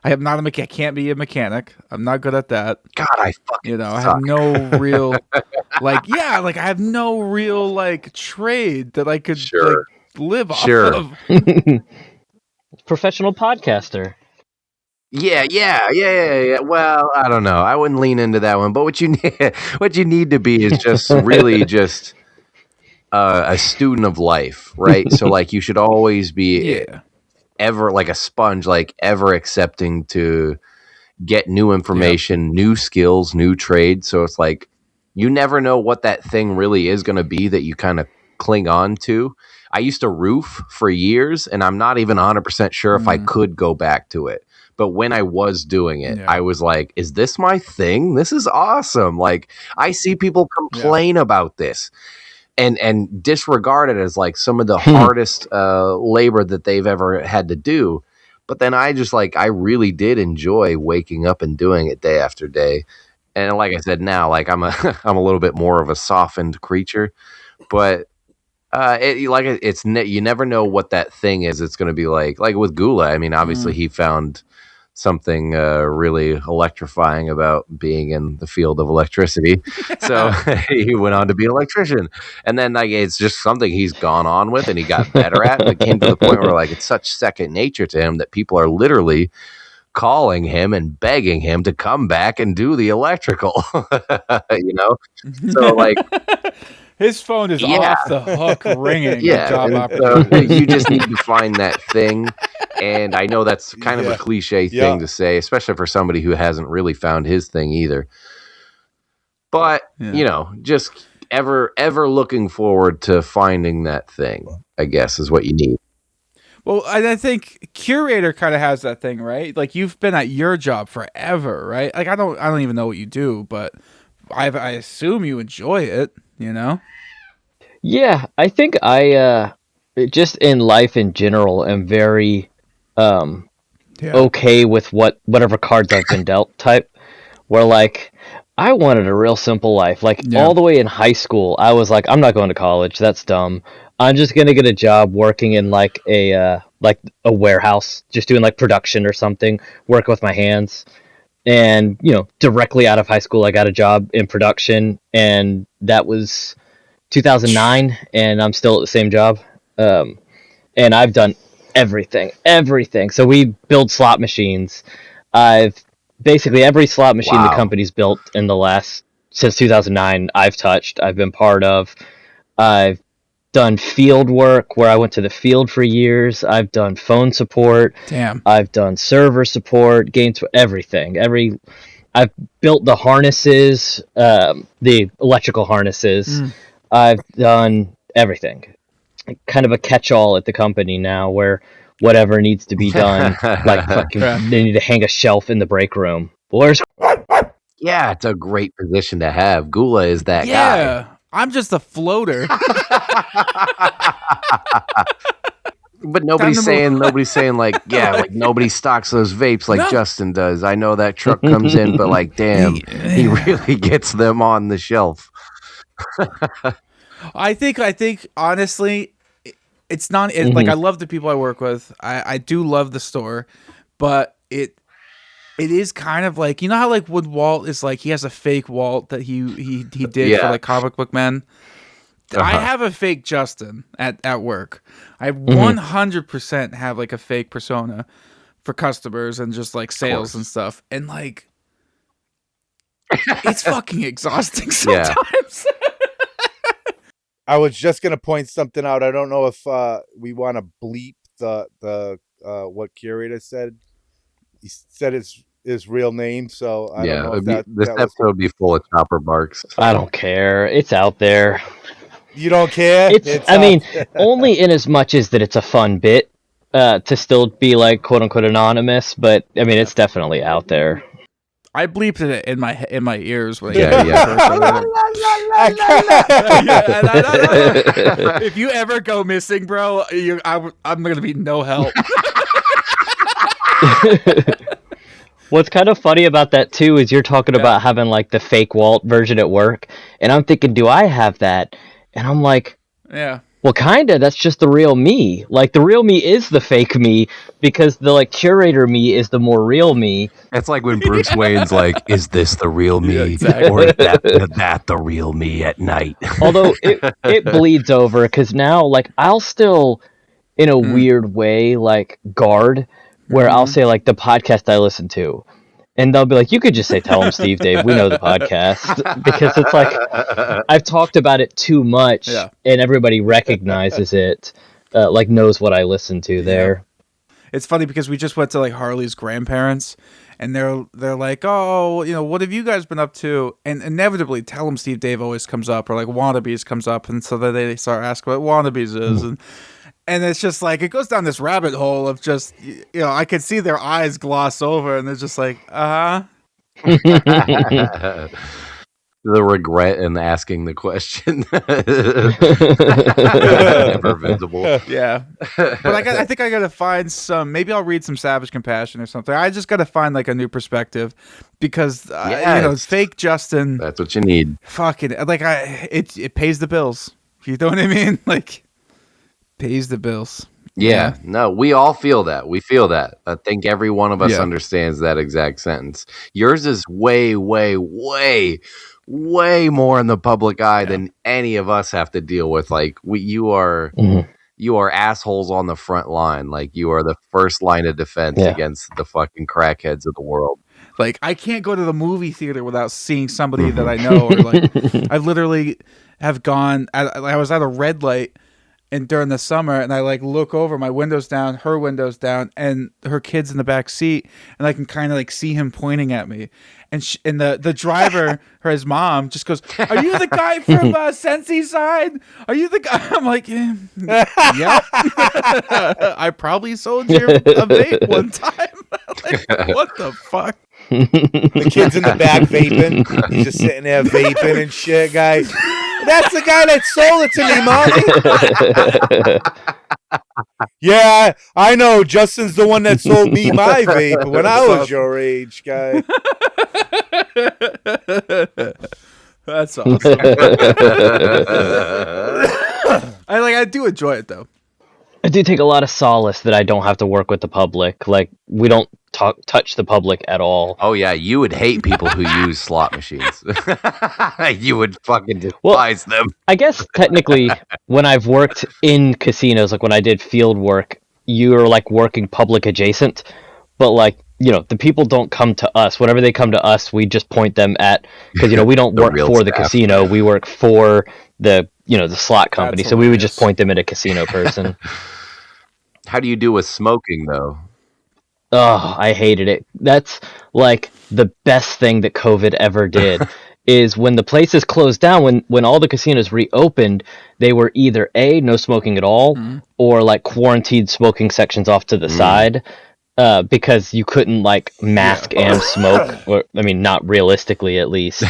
am not a mechanic. I can't be a mechanic. I'm not good at that. God, I fucking You know, I suck. have no real like I have no real like trade that I could Sure. like live Sure. off of. Professional podcaster. Yeah. Well, I don't know. I wouldn't lean into that one. But what you need to be is just really just a student of life, right? So like you should always be Yeah. ever like a sponge, like ever accepting to get new information, new skills, new trades. So it's like you never know what that thing really is going to be that you kind of cling on to. I used to roof for years, and I'm not even 100% sure if I could go back to it. But when I was doing it, I was like, is this my thing? This is awesome. Like, I see people complain about this and disregard it as like some of the hardest labor that they've ever had to do. But then I really did enjoy waking up and doing it day after day. And like I said, now, like I'm a little bit more of a softened creature, but you never know what that thing is. It's going to be like with Gula. I mean, obviously he found something really electrifying about being in the field of electricity. So he went on to be an electrician. And then like it's just something he's gone on with and he got better at. And it came to the point where like it's such second nature to him that people are literally calling him and begging him to come back and do the electrical. You know? So like His phone is off the hook ringing. yeah, Job and opportunity. so you just need to find that thing. And I know that's kind of a cliche thing to say, especially for somebody who hasn't really found his thing either. But, you know, just ever looking forward to finding that thing, I guess, is what you need. Well, I think Curator kind of has that thing, right? Like you've been at your job forever, right? Like I don't even know what you do, but I assume you enjoy it, you know? Yeah, I think I just in life in general am very okay with whatever cards I've been dealt type. Where like I wanted a real simple life. Like all the way in high school, I was like, I'm not going to college. That's dumb. I'm just gonna get a job working in like a warehouse, just doing like production or something, working with my hands. And you know, directly out of high school, I got a job in production, and that was 2009, and I'm still at the same job. And I've done everything. So we build slot machines. I've basically every slot machine the company's built in the last since 2009. I've touched. I've been part of. I've done field work where I went to the field for years. I've done phone support. Damn. I've done server support, everything. I've built the harnesses, the electrical harnesses. I've done everything. Kind of a catch-all at the company now, where whatever needs to be done, like fucking, they need to hang a shelf in the break room. Yeah, it's a great position to have. Gula is that guy. Yeah, I'm just a floater. But nobody's saying like, yeah, like nobody stocks those vapes like Justin does. I know that truck comes in, but like, damn, he really gets them on the shelf. I think honestly, it's not like I love the people I work with. I do love the store, but it is kind of like, you know how like with Walt is like he has a fake Walt that he did for like Comic Book Men. I have a fake Justin at work. I 100% have like a fake persona for customers and just like sales and stuff. And like, it's fucking exhausting sometimes. I was just gonna point something out. I don't know if we want to bleep the what Curator said. He said his real name, so I don't know if this episode would be full of chopper barks. I don't care. It's out there. You don't care? I mean, only in as much as that it's a fun bit to still be like quote unquote anonymous, but I mean it's definitely out there. I bleeped it in my ears when If you ever go missing, bro, I'm gonna be no help. What's kind of funny about that too is you're talking about having like the fake Walt version at work, and I'm thinking, do I have that? And I'm like, Yeah. well, kinda. That's just the real me. Like the real me is the fake me because the like curator me is the more real me. It's like when Bruce Wayne's like, "Is this the real me, exactly. or is that the real me at night?" Although it bleeds over because now like I'll still, in a weird way, like guard where I'll say like the podcast I listen to. And they'll be like, you could just say, tell them Steve Dave, we know the podcast. Because it's like, I've talked about it too much, and everybody recognizes it, like knows what I listen to there. It's funny because we just went to like Harley's grandparents, and they're like, oh, you know, what have you guys been up to? And inevitably, Tell them Steve Dave always comes up, or like Wannabeez comes up, and so then they start asking what Wannabeez is, and it's just like, it goes down this rabbit hole of just, you know, I could see their eyes gloss over, and they're just like, The regret in asking the question. Never visible. Yeah. But I think I got to find some, maybe I'll read some Savage Compassion or something. I just got to find like a new perspective because, you know, fake Justin. That's what you need. Fucking, like, it pays the bills. You know what I mean? Like, pays the bills. Yeah, no, we all feel that. We feel that. I think every one of us understands that exact sentence. Yours is way, way, way, way more in the public eye than any of us have to deal with. Like you are assholes on the front line. Like you are the first line of defense against the fucking crackheads of the world. Like I can't go to the movie theater without seeing somebody that I know. Or like I literally have gone. I was at a red light. And during the summer, and I like look over, my window's down, her window's down, and her kid's in the back seat, and I can kind of like see him pointing at me, and the driver, his mom, just goes, "Are you the guy from Sensi Side? Are you the guy?" I'm like, "Yeah, I probably sold you a vape one time." Like, what the fuck? The kid's in the back vaping. He's just sitting there vaping and shit, guy. That's the guy that sold it to me, mommy. Yeah, I know. Justin's the one that sold me my vape when I was your age, guy. That's awesome. I do enjoy it though. I do take a lot of solace that I don't have to work with the public. Like we don't touch the public at all. Oh yeah, you would hate people who use slot machines. You would fucking despise them. I guess technically, when I've worked in casinos, like when I did field work, you're like working public adjacent. But like, you know, the people don't come to us. Whenever they come to us, we just point them at, because, you know, we don't work for the casino. We work for the slot company. So we would just point them at a casino person. How do you do with smoking though? Oh, I hated it. That's like the best thing that COVID ever did. Is when the places closed down, when all the casinos reopened, they were either A, no smoking at all, or like quarantined smoking sections off to the side, because you couldn't like mask and smoke, or I mean, not realistically at least.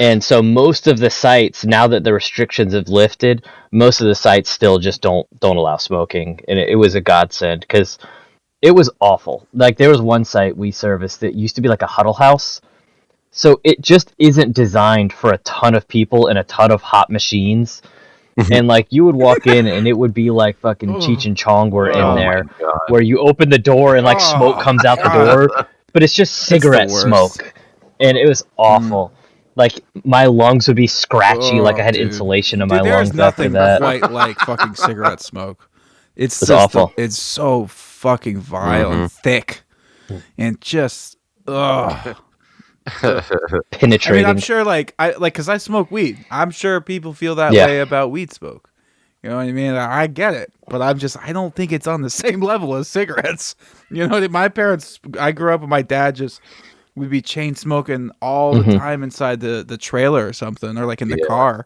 And so most of the sites, now that the restrictions have lifted, most of the sites still just don't allow smoking, and it was a godsend because it was awful. Like there was one site we serviced that used to be like a huddle house. So it just isn't designed for a ton of people and a ton of hot machines. And like you would walk in and it would be like fucking Cheech and Chong were in there, where you open the door and like smoke comes out the door, but it's just cigarette smoke. And it was awful. Like my lungs would be scratchy, like I had insulation in my lungs after that. There's nothing quite like fucking cigarette smoke. It's awful. It's so fucking vile and thick and just penetrating. I mean, I'm sure, because I smoke weed. I'm sure people feel that way about weed smoke. You know what I mean? I get it, but I don't think it's on the same level as cigarettes. You know, my parents. I grew up with my dad. We'd be chain smoking all the time inside the trailer or something, or like in the car.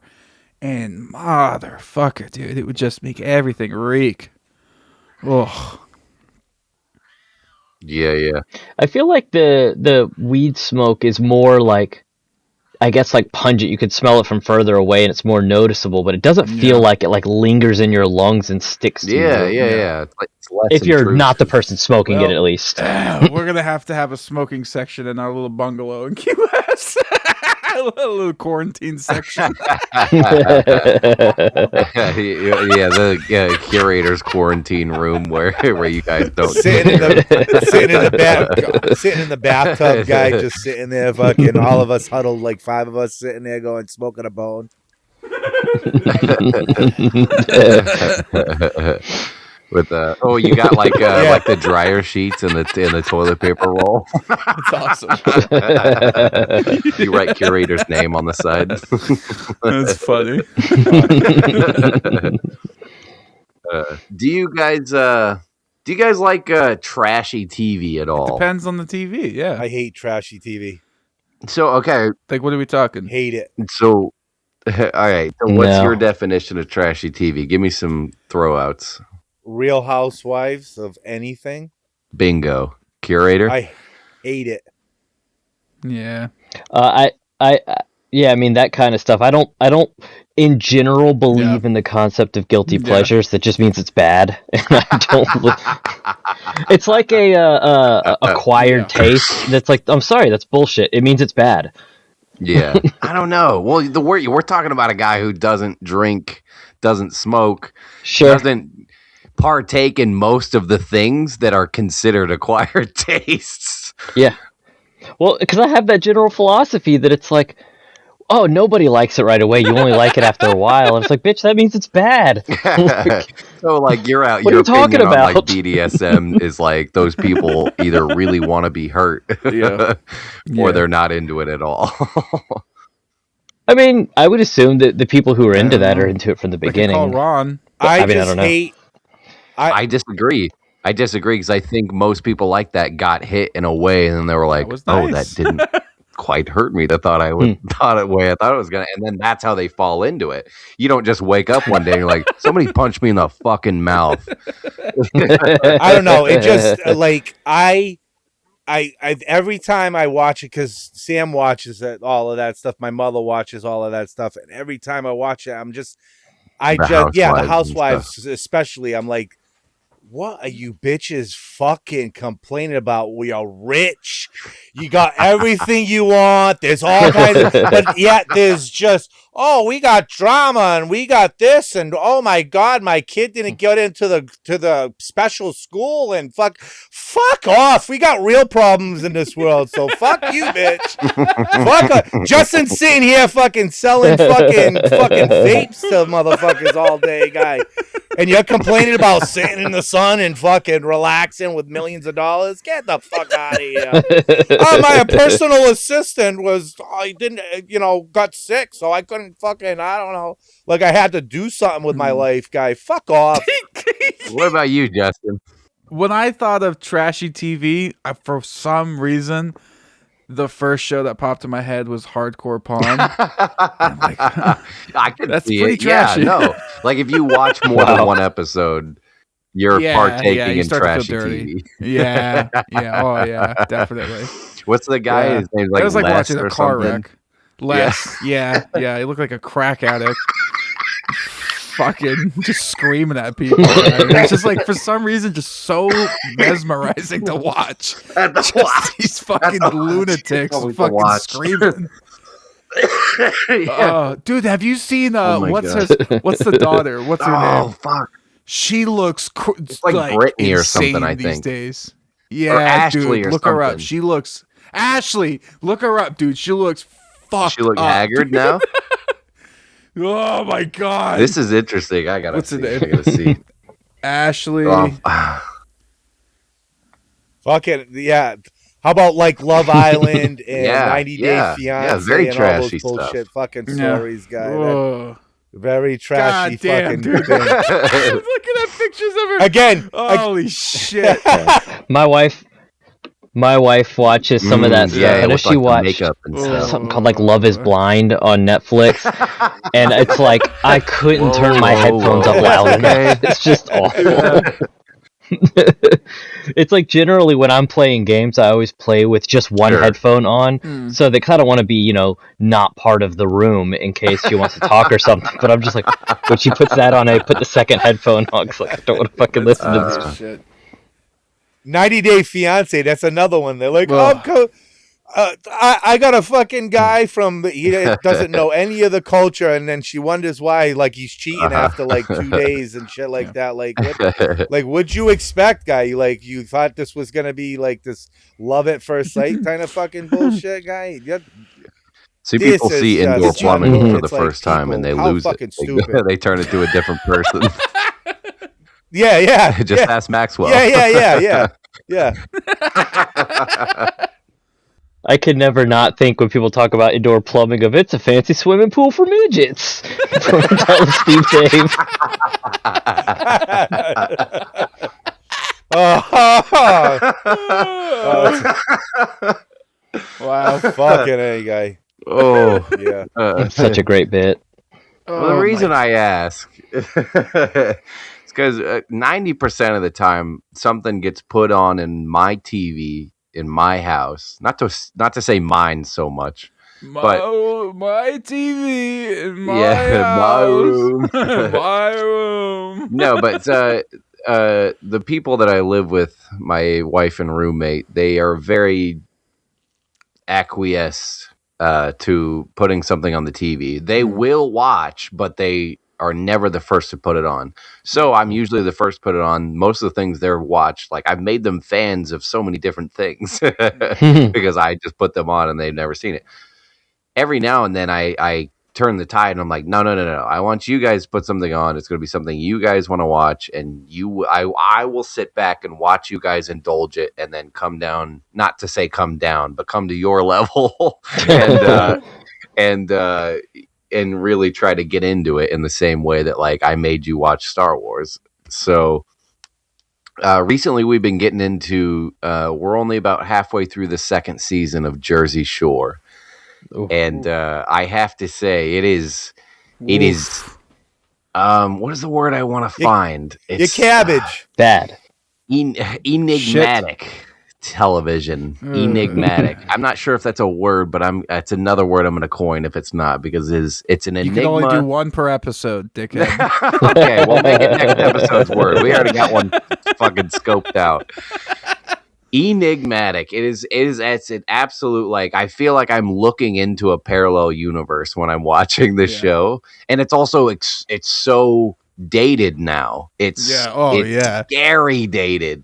And motherfucker, dude, it would just make everything reek. Oh. Yeah. I feel like the weed smoke is more like, I guess, like pungent. You could smell it from further away and it's more noticeable, but it doesn't feel like it like lingers in your lungs and sticks to you. Yeah. It's if you're not the person smoking it, at least. We're gonna have to have a smoking section in our little bungalow in Key West. A little quarantine section. The curator's quarantine room where you guys don't sitting in the bathtub, guy just sitting there, fucking all of us huddled, like 5 of us sitting there going smoking a bone. With you got like the dryer sheets and the toilet paper roll. That's awesome. You write curator's name on the side. That's funny. Do you guys like trashy TV at all? Depends on the TV. Yeah, I hate trashy TV. So okay, like what are we talking? Hate it. So all right. So what's your definition of trashy TV? Give me some throwouts. Real Housewives of anything. Bingo. Curator. I hate it. Yeah. I mean that kind of stuff. I don't in general believe in the concept of guilty pleasures. That just means it's bad. And I don't. It's like a acquired taste. That's like, I'm sorry, that's bullshit. It means it's bad. Yeah. I don't know. Well, we're talking about a guy who doesn't drink, doesn't smoke, doesn't partake in most of the things that are considered acquired tastes. Yeah. Well, because I have that general philosophy that it's like, oh, nobody likes it right away. You only like it after a while. And it's like, bitch, that means it's bad. So, like, you're out. What are you talking about? On, like, BDSM is like those people either really want to be hurt or they're not into it at all. I mean, I would assume that the people who are into that are into it from the beginning. Call Ron. I don't know. I disagree. I disagree because I think most people like that got hit in a way, and then they were like, "Oh, that didn't quite hurt me." I thought it was gonna, and then that's how they fall into it. You don't just wake up one day and you're like, "Somebody punched me in the fucking mouth." I don't know. It just like I every time I watch it, because Sam watches all of that stuff. My mother watches all of that stuff, and every time I watch it, the Housewives especially. I'm like, what are you bitches fucking complaining about? We are rich. You got everything you want. There's all kinds of, but yet there's just, we got drama and we got this and oh my God, my kid didn't get into the special school and fuck off. We got real problems in this world. So fuck you, bitch. Fuck Justin sitting here fucking selling fucking vapes to motherfuckers all day, guy. And you're complaining about sitting in the sun and fucking relaxing with millions of dollars? Get the fuck out of here. My personal assistant got sick, so I couldn't fucking, I don't know. Like I had to do something with my life, guy. Fuck off. What about you, Justin? When I thought of trashy TV, for some reason, the first show that popped in my head was Hardcore Pawn. Like, I could that's see pretty it. trashy. Yeah, no. Like if you watch more than one episode, you're partaking in trashy TV. Yeah. Oh yeah, definitely. What's the guy? Yeah. His name's It was like Les watching a car wreck. Les. Yeah. He looked like a crack addict. Fucking just screaming at people. Right? It's just like for some reason just so mesmerizing to watch. These fucking lunatics fucking screaming. Dude, have you seen what's the daughter? What's her name? Oh fuck. She looks like Britney or something, I think. These days. Yeah, dude, look her up. She looks Ashley. Look her up, dude. She looks fucked. She look haggard now. Oh my God! This is interesting. I gotta see. Ashley. Fucking yeah. How about like Love Island and 90 Day Fiance? Yeah, very and trashy all those bullshit stuff. fucking stories, guy. Very trashy fucking thing. Dude. I'm looking at pictures of her again. Holy shit! My wife watches some of that stuff. I know she watched something called like Love is Blind on Netflix. And it's like, I couldn't turn my headphones up loud enough. It's just awful. It's like generally when I'm playing games, I always play with just one Sure. headphone on, so they kind of want to be, not part of the room in case she wants to talk or something. But I'm just like, when she puts that on, I put the second headphone on because I don't want to fucking listen to this. Shit. 90 Day Fiance, that's another one. They're like, Ugh. I got a fucking guy he doesn't know any of the culture, and then she wonders why, like, he's cheating after like 2 days and shit like that. Like, what? Like, what'd you expect, guy? You thought this was gonna be like this love at first sight kind of fucking bullshit, guy? See, people see indoor plumbing for the first time and they lose it. They turn into a different person. Yeah. Just ask Maxwell. Yeah. I could never not think when people talk about indoor plumbing of it's a fancy swimming pool for midgets. Tell Steve Dave. Wow, fucking A, guy. Oh, yeah. It's such a great bit. Well, the reason I ask is because 90% of the time something gets put on in my TV in my house. Not to say mine so much, but my TV in my my house, room. my room. No, but the people that I live with, my wife and roommate, they are very acquiesced to putting something on the TV. They will watch, but they are never the first to put it on. So I'm usually the first to put it on. Most of the things they're watched, like I've made them fans of so many different things because I just put them on and they've never seen it. Every now and then I turn the tide and I'm like, no. I want you guys to put something on. It's going to be something you guys want to watch, and I will sit back and watch you guys indulge it, and then come down. Not to say come down, but come to your level and really try to get into it in the same way that like I made you watch Star Wars. So recently we've been getting into. We're only about halfway through the second season of Jersey Shore. And I have to say, it is. What is the word I want to find? It's your cabbage. Bad. Enigmatic television. Enigmatic. I'm not sure if that's a word, but it's another word I'm going to coin if it's not, because it's an enigma. You can only do one per episode, dickhead. Okay, we'll make it next episode's word. We already got one fucking scoped out. Enigmatic. It's an absolute, like, I feel like I'm looking into a parallel universe when I'm watching this show, and it's also it's so dated now. It's scary dated,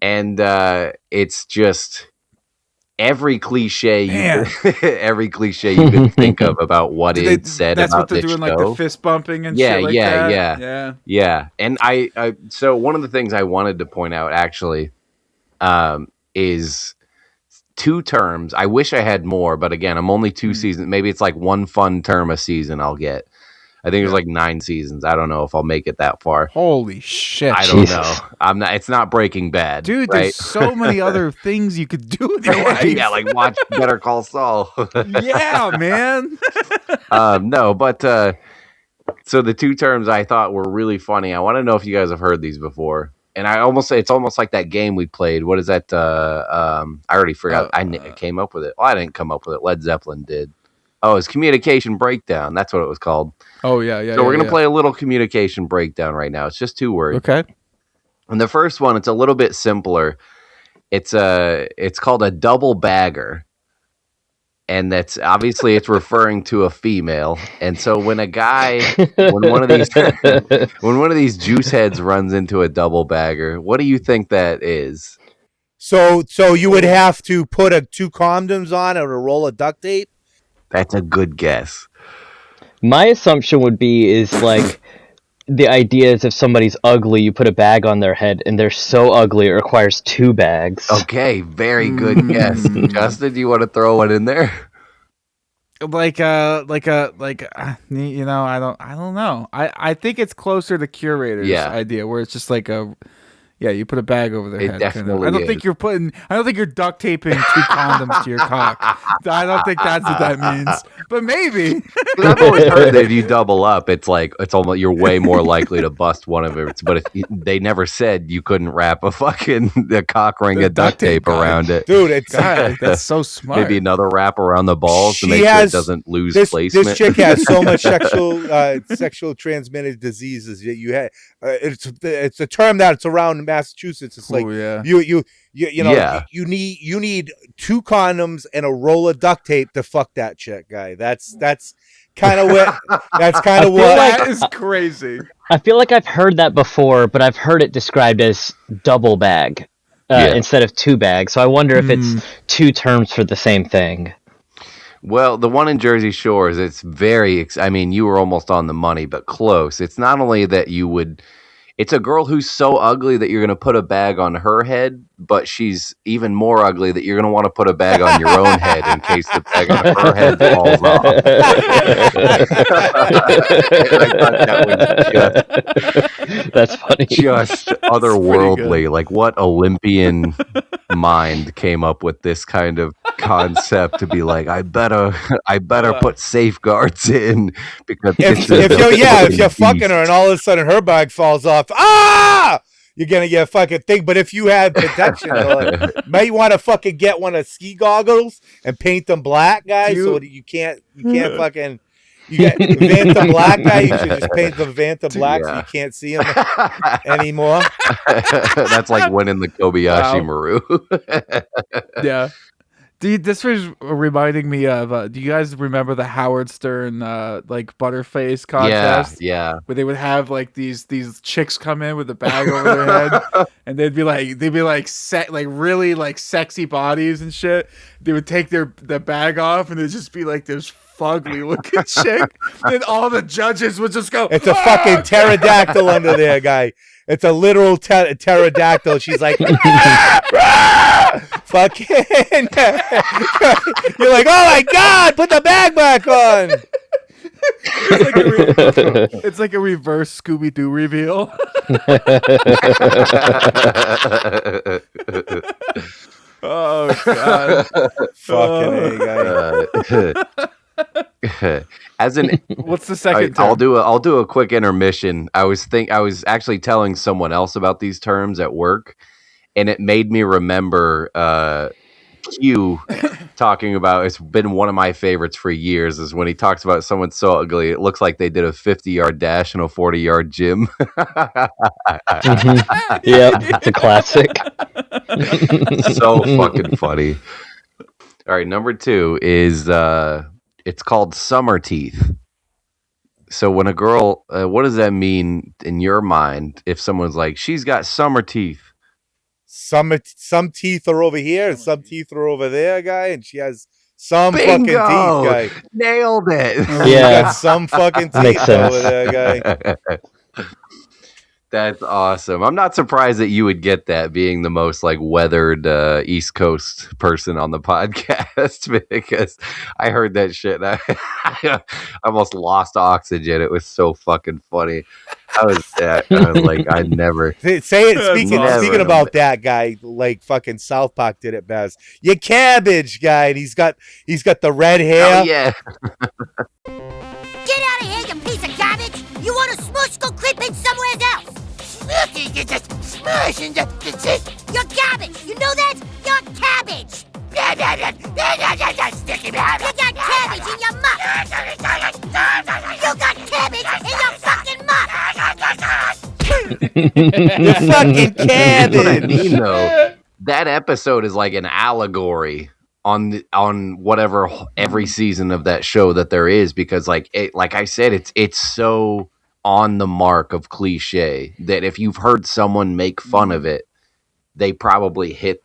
and it's just every cliche every cliche you can think of about what it said that's about what they're this doing, show. like the fist bumping and shit like that. Yeah. And I so one of the things I wanted to point out actually is two terms. I wish I had more, but again, I'm only two seasons. Maybe it's like one fun term a season I'll get. I think there's like 9 seasons. I don't know if I'll make it that far. Holy shit. I don't know. I'm not. It's not Breaking Bad. Dude, right? There's so many other things you could do with your life. Yeah, like watch Better Call Saul. Yeah, man. No, but so the two terms I thought were really funny. I want to know if you guys have heard these before. And I almost say it's almost like that game we played. What is that? I already forgot. I came up with it. Well, I didn't come up with it. Led Zeppelin did. Oh, it's Communication Breakdown. That's what it was called. Oh, yeah. So we're going to play a little Communication Breakdown right now. It's just 2 words. Okay. And the first one, it's a little bit simpler. It's called a double bagger. And that's obviously it's referring to a female. And so when one of these juice heads runs into a double bagger, what do you think that is? So you would have to put 2 condoms on and a roll of duct tape? That's a good guess. My assumption would be is like the idea is if somebody's ugly, you put a bag on their head, and they're so ugly it requires 2 bags. Okay, very good guess. Justin, do you want to throw one in there? I don't know. I think it's closer to Curator's idea, where it's just like a, Yeah, you put a bag over their It head. definitely I don't is. think you're duct taping 2 condoms to your cock. I don't think that's what that means. But maybe. Because I've always heard that if you double up, it's almost you're way more likely to bust one of it. But they never said you couldn't wrap a cock ring The of duct tape guy. around it, dude. It's God, that's so smart. maybe another wrap around the balls to She make sure has- it doesn't lose this placement. chick has so much sexual transmitted diseases that you had. It's a term that's around Massachusetts. It's like Ooh, yeah. you know Yeah. you need 2 condoms and a roll of duct tape to fuck that chick, guy. That's kind of what. That's kind of what. That is crazy. I feel like I've heard that before, but I've heard it described as double bag instead of 2 bags. So I wonder if it's 2 terms for the same thing. Well, the one in Jersey Shores, it's very. I mean, you were almost on the money, but close. It's not only that you would. It's a girl who's so ugly that you're going to put a bag on her head, but she's even more ugly that you're going to want to put a bag on your own head in case the bag on her head falls off. That's funny. Just otherworldly. Like, what Olympian mind came up with this kind of concept to be like, I better put safeguards in because if you're fucking her and all of a sudden her bag falls off, you're gonna get a fucking thing. But if you have protection, might want to fucking get one of ski goggles and paint them black, guys, so that you can't fucking. You get Vanta Black guy. You should just paint them Vanta Black so you can't see them anymore. That's like winning the Kobayashi Maru. Yeah. Dude, this was reminding me of. Do you guys remember the Howard Stern like Butterface contest? Yeah. Where they would have like these chicks come in with a bag over their head, and they'd be like really like sexy bodies and shit. They would take their bag off, and it'd just be like this fugly looking chick. And all the judges would just go, "It's a fucking pterodactyl under there, guy. It's a literal pterodactyl." She's like, fucking. You're like, oh my god, put the bag back on. It's like a reverse Scooby-Doo reveal. Oh god. Fucking A, guy. As an What's the second I'll term? do a quick intermission. I was actually telling someone else about these terms at work, and it made me remember Q talking about. It's been one of my favorites for years. Is when he talks about someone so ugly it looks like they did a 50-yard dash in a 40-yard gym. Yep, it's a classic. So fucking funny. All right, number 2 is it's called summer teeth. So when a girl, what does that mean in your mind if someone's like, she's got summer teeth? Some teeth are over here and some teeth are over there, guy, and she has some Bingo! fucking teeth, guy. Nailed it. She Yeah. got some fucking teeth Makes sense. over there, guy. That's awesome. I'm not surprised that you would get that, being the most like weathered East Coast person on the podcast, because I heard that shit and I almost lost oxygen. It was so fucking funny. I was like, I never Say it. Speaking about that guy, like fucking South Park did it best. Your cabbage guy, and he's got the red hair. Oh, yeah. Get out of here, you piece of garbage! You want to smush? Go creep in somewhere else! You just smush and you're garbage! You know that? You're cabbage! You got cabbage in your muck! You got cabbage in your fucking muck! The fucking That's what I cabbage. mean, though. That episode is like an allegory on whatever every season of that show that there is, because like I said, it's so on the mark of cliche that if you've heard someone make fun of it, they probably hit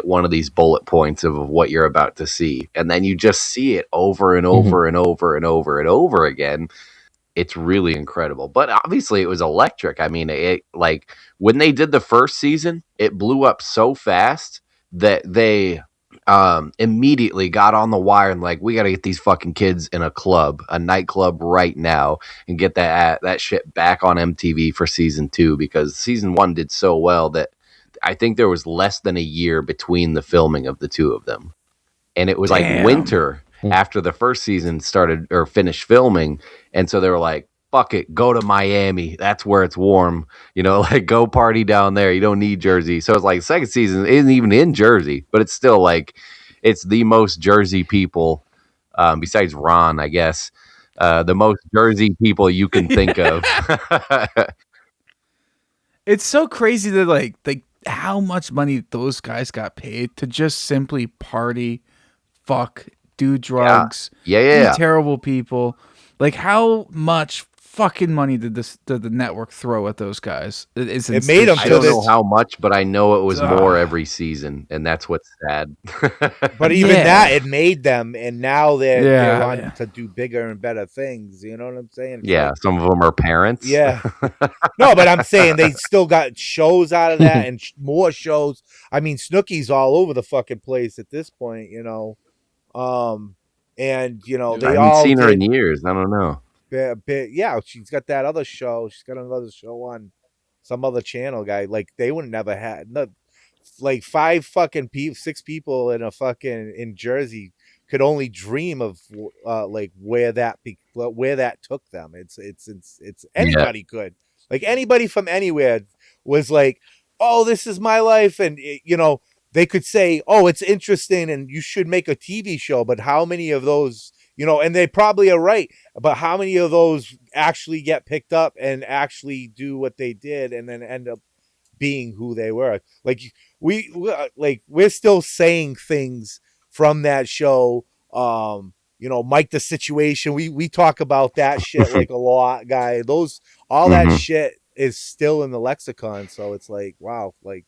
one of these bullet points of what you're about to see, and then you just see it over and over and over and over and over again. It's really incredible. But obviously it was electric. I mean, it like when they did the first season, it blew up so fast that immediately got on the wire and like, we got to get these fucking kids in a nightclub right now, and get that shit back on MTV for season 2, because season 1 did so well that I think there was less than a year between the filming of the two of them. And it was like winter after the first season started or finished filming. And so they were like, fuck it, go to Miami. That's where it's warm. Like, go party down there. You don't need Jersey. So it's like second season isn't even in Jersey, but it's still like, it's the most Jersey people, besides Ron, I guess, the most Jersey people you can think of. It's so crazy that like how much money those guys got paid to just simply party, fuck, do drugs, be terrible people. Like, how much fucking money did the network throw at those guys? It made them. I don't know how much, but I know it was more every season, and that's what's sad. But even that, it made them, and now they're on to do bigger and better things. You know what I'm saying? It's some of them are parents. Yeah. No, but I'm saying they still got shows out of that and more shows. I mean, Snooki's all over the fucking place at this point. And they I haven't seen her in years. I don't know. Yeah, she's got that other show. She's got another show on some other channel, guy. Like, they would never had like 6 people in Jersey could only dream of like where that took them. It's anybody could, like, anybody from anywhere was like, oh, this is my life, and they could say, oh, it's interesting and you should make a TV show, but how many of those, and they probably are right, but how many of those actually get picked up and actually do what they did and then end up being who they were? Like, we're still saying things from that show. Mike the Situation. We talk about that shit like a lot, guy. That shit is still in the lexicon. So it's like, wow, like,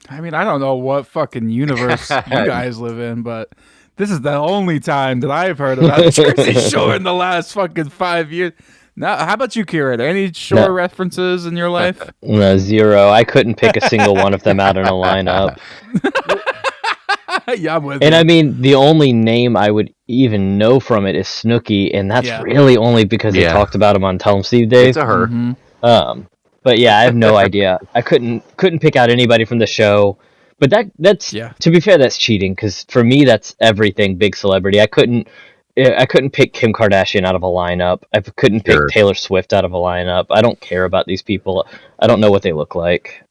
I mean, I don't know what fucking universe you guys live in, but this is the only time that I've heard about Jersey Shore in the last fucking 5 years. Now, how about you, Curator? Any Shore references in your life? No, zero. I couldn't pick a single one of them out in a lineup. Yeah, I'm with and you. I mean, the only name I would even know from it is Snooki, and that's really only because they talked about him on Tell 'em Steve Dave. It's a her. Mm-hmm. But yeah, I have no idea. I couldn't pick out anybody from the show. But that's to be fair, that's cheating, because for me, that's everything big celebrity. I couldn't pick Kim Kardashian out of a lineup. I couldn't pick Taylor Swift out of a lineup. I don't care about these people. I don't know what they look like.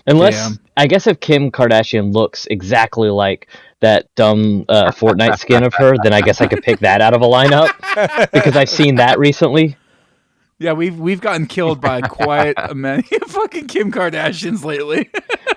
Unless, I guess if Kim Kardashian looks exactly like that dumb Fortnite skin of her, then I guess I could pick that out of a lineup, because I've seen that recently. Yeah, we've gotten killed by quite a many fucking Kim Kardashians lately.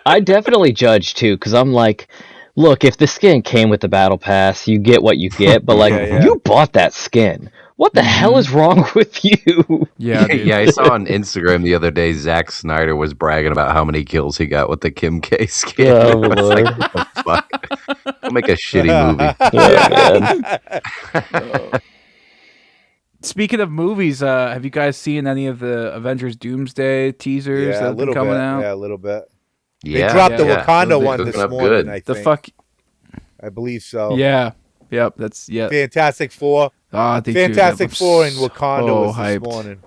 I definitely judge too, because I'm like, look, if the skin came with the battle pass, you get what you get, but like, you bought that skin. What the hell is wrong with you? Yeah, I saw on Instagram the other day, Zack Snyder was bragging about how many kills he got with the Kim K skin. Oh, Lord. Like, what the fuck? Don't make a shitty movie. Speaking of movies, have you guys seen any of the Avengers Doomsday teasers that have been coming out? Yeah, a little bit. They dropped the Wakanda one this morning, good. I think. The fuck? I believe so. Yeah. Yep, that's Fantastic Four. Fantastic Four and Wakanda was this morning.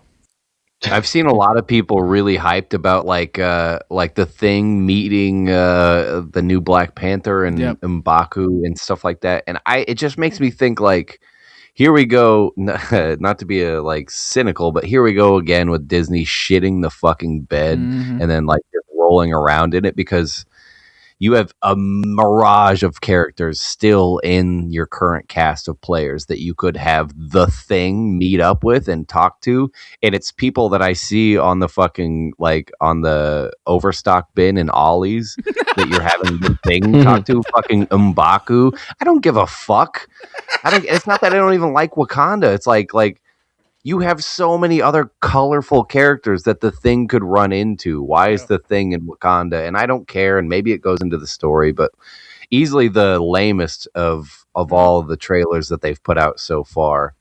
I've seen a lot of people really hyped about like the Thing meeting the new Black Panther and M'Baku and stuff like that, and it just makes me think, like, here we go, not to be cynical, but here we go again with Disney shitting the fucking bed and then like just rolling around in it, because you have a mirage of characters still in your current cast of players that you could have the Thing meet up with and talk to. And it's people that I see on the fucking, on the overstock bin in Ollie's that you're having the Thing talk to. Fucking M'Baku. I don't give a fuck. It's not that I don't even like Wakanda. It's like you have so many other colorful characters that the Thing could run into. Why is the Thing in Wakanda? And I don't care, and maybe it goes into the story, but easily the lamest of all of the trailers that they've put out so far.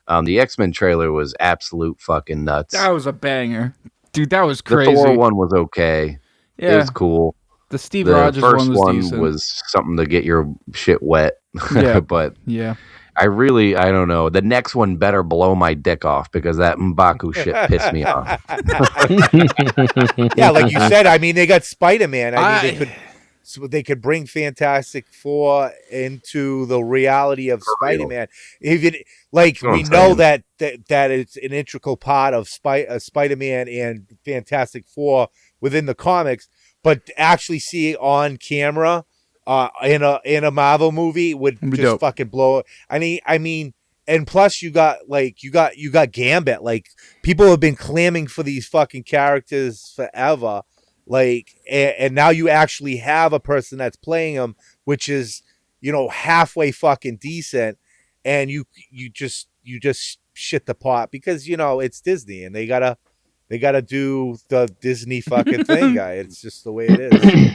The X-Men trailer was absolute fucking nuts. That was a banger. Dude, that was crazy. The Thor one was okay. Yeah. It was cool. The Steve The Rogers first one one was decent. was something to get your shit wet. Yeah. But Yeah. I don't know. The next one better blow my dick off because that M'Baku shit pissed me off. Yeah, like you said, I mean, they got Spider-Man. I mean, they could bring Fantastic Four into the reality of Spider-Man. Even like we know that it's an integral part of Spider-Man and Fantastic Four within the comics, but to actually see it on camera in a Marvel movie would just dope. fucking blow it. I mean, and plus you got Gambit. Like, people have been clamming for these fucking characters forever. Like, and now you actually have a person that's playing them, which is, halfway fucking decent, and you just shit the pot because it's Disney and they gotta do the Disney fucking thing, guy. It's just the way it is.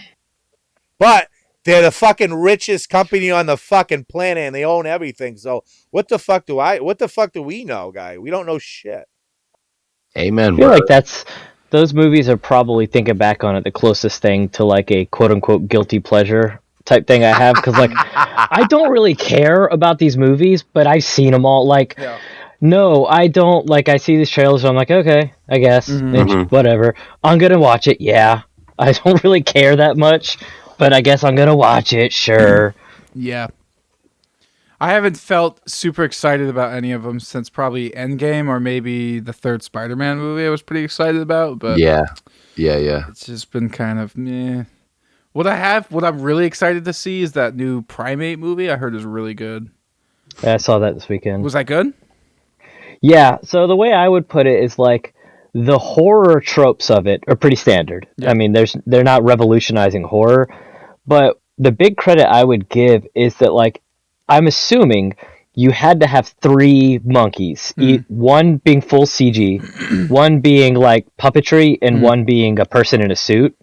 But they're the fucking richest company on the fucking planet and they own everything. So what the fuck do we know, guy? We don't know shit. Amen. I feel like those movies are probably, thinking back on it, the closest thing to like a quote unquote guilty pleasure type thing I have, because like I don't really care about these movies, but I've seen them all. Like, no, I don't. Like, I see these trailers, so I'm like, okay, I guess, whatever. I'm gonna watch it. Yeah, I don't really care that much, but I guess I'm gonna watch it. Sure. Yeah. I haven't felt super excited about any of them since probably Endgame or maybe the third Spider-Man movie I was pretty excited about. But yeah. It's just been kind of meh. What I'm really excited to see is that new Primate movie I heard is really good. Yeah, I saw that this weekend. Was that good? Yeah, so the way I would put it is like the horror tropes of it are pretty standard. Yeah. I mean, they're not revolutionizing horror, but the big credit I would give is that, like, I'm assuming you had to have 3 monkeys, one being full CG, one being like puppetry, and one being a person in a suit.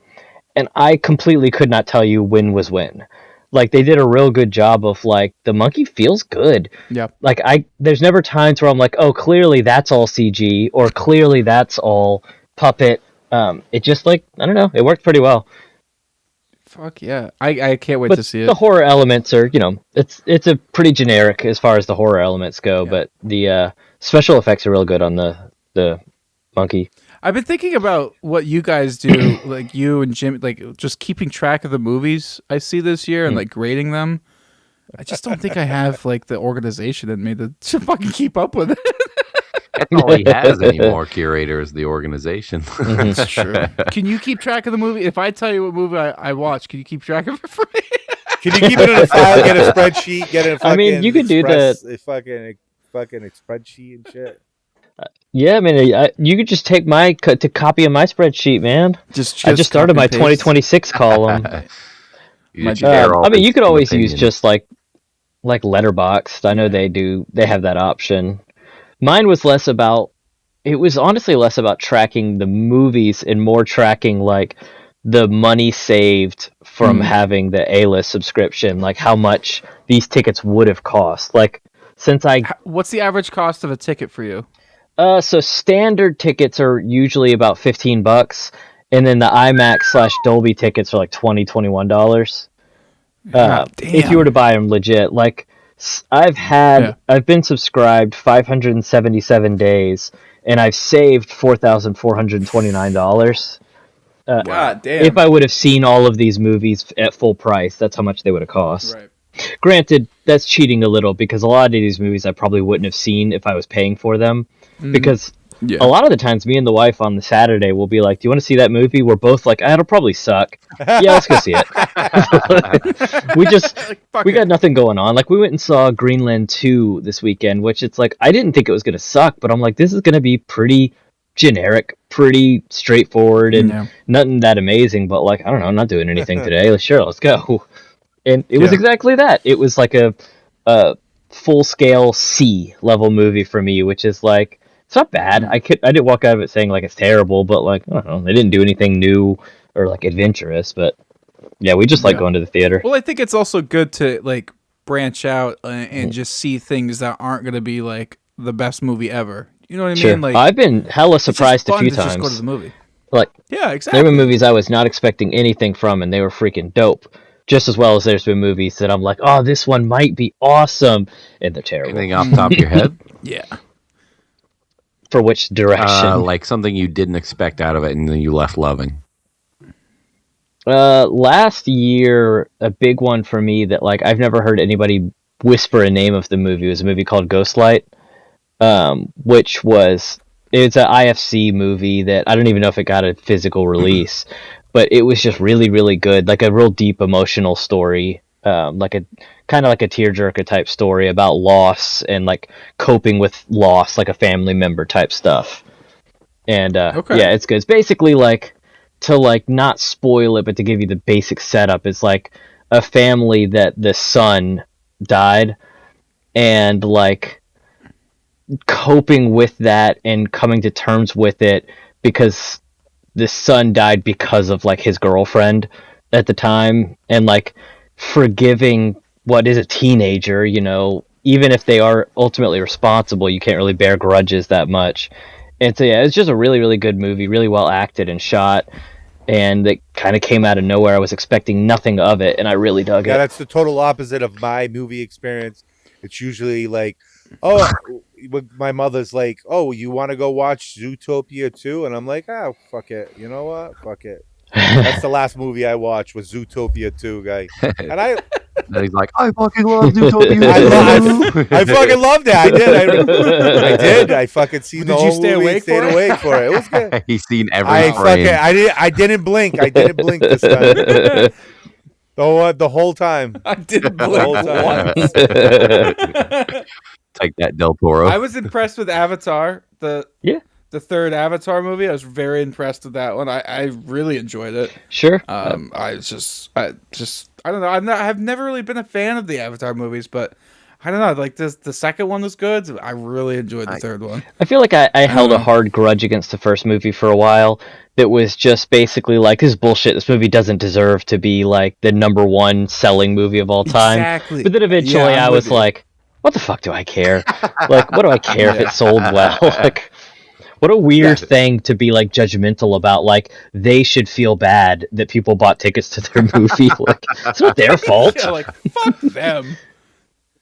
And I completely could not tell you when was when. Like, they did a real good job of, like, the monkey feels good. Yeah. Like, there's never times where I'm like, oh, clearly that's all CG, or clearly that's all puppet. It just, like, I don't know, it worked pretty well. Fuck yeah. I can't wait But to see it. the horror elements are, it's a pretty generic as far as the horror elements go, but the special effects are real good on the monkey. I've been thinking about what you guys do, like you and Jim, like just keeping track of the movies I see this year and like grading them. I just don't think I have like the organization in me to fucking keep up with it. That's all he has anymore, Curator, is the organization. That's true. Can you keep track of the movie? If I tell you what movie I watch, can you keep track of it for me? Can you keep it in a file, get a spreadsheet, get a fucking I mean, you could do a fucking spreadsheet and shit. Yeah, I mean, you could just take my copy of my spreadsheet, man. I just started my 2026 column. I mean, you could always use just like Letterboxd. I know they have that option. Mine was honestly less about tracking the movies and more tracking like the money saved from having the A-list subscription, like how much these tickets would have cost. Like, what's the average cost of a ticket for you? So standard tickets are usually about $15, and then the IMAX/Dolby tickets are like $21. If you were to buy them legit. Like, I've been subscribed 577 days, and I've saved $4,429. God damn! If I would have seen all of these movies at full price, that's how much they would have cost. Right. Granted, that's cheating a little because a lot of these movies I probably wouldn't have seen if I was paying for them. Because a lot of the times, me and the wife on the Saturday will be like, "Do you want to see that movie?" We're both like, "It'll probably suck." Yeah, let's go see it. we got nothing going on. Like, we went and saw Greenland 2 this weekend, which it's like I didn't think it was gonna suck, but I'm like, this is gonna be pretty generic, pretty straightforward, and nothing that amazing. But like, I don't know, I'm not doing anything today. Sure, let's go. And it was exactly that. It was like a full-scale C level movie for me, which is like, it's not bad. I didn't walk out of it saying like it's terrible, but like, I don't know, they didn't do anything new or like adventurous. But yeah, we just like going to the theater. Well, I think it's also good to like branch out and just see things that aren't going to be like the best movie ever. You know what I mean? Like, I've been hella surprised a few times. Just go to the movie. Like, Yeah, exactly. there were movies I was not expecting anything from, and they were freaking dope. Just as well as there's been movies that I'm like, oh, this one might be awesome, and they're terrible. Anything off the top of your head? Yeah. For which direction? Like something you didn't expect out of it and then you left loving. Last year, a big one for me that like I've never heard anybody whisper a name of the movie was a movie called Ghostlight, which it's an IFC movie that I don't even know if it got a physical release, but it was just really, really good. Like a real deep emotional story, like a kind of like a tearjerker type story about loss and like coping with loss, like a family member type stuff. And Okay. yeah, it's good. It's basically like, to like not spoil it, but to give you the basic setup, it's like a family that the son died, and like coping with that and coming to terms with it because the son died because of like his girlfriend at the time, and like forgiving what is a teenager, you know, even if they are ultimately responsible, you can't really bear grudges that much. And so yeah, it's just a really, really good movie, really well acted and shot, and it kind of came out of nowhere. I was expecting nothing of it, and I really dug Yeah, it. that's the total opposite of my movie experience. It's usually like, oh, my mother's like, oh, you want to go watch Zootopia 2? And I'm like, oh, fuck it. You know what? Fuck it. That's the last movie I watched was Zootopia 2, guy. And And he's like, I fucking love Zootopia. I fucking loved it. I did. I fucking seen the whole stay movie. awake Stayed for it? awake for it. It was good. He's seen every frame. I didn't blink. I didn't blink this time. The whole time. I didn't The whole blink time. once. Take that, Del Toro. I was impressed with Avatar. The third Avatar movie. I was very impressed with that one. I really enjoyed it. Sure. I don't know. I've never really been a fan of the Avatar movies, but I don't know. Like the second one was good. I really enjoyed the third one. I feel like I held a hard grudge against the first movie for a while. That was just basically like, this is bullshit. This movie doesn't deserve to be like the #1 selling movie of all time. Exactly. But then eventually I was like, what the fuck do I care? Like, what do I care if it sold well? Like, what a weird thing to be like judgmental about. Like, they should feel bad that people bought tickets to their movie. Like, it's not their fault. Yeah, like fuck them.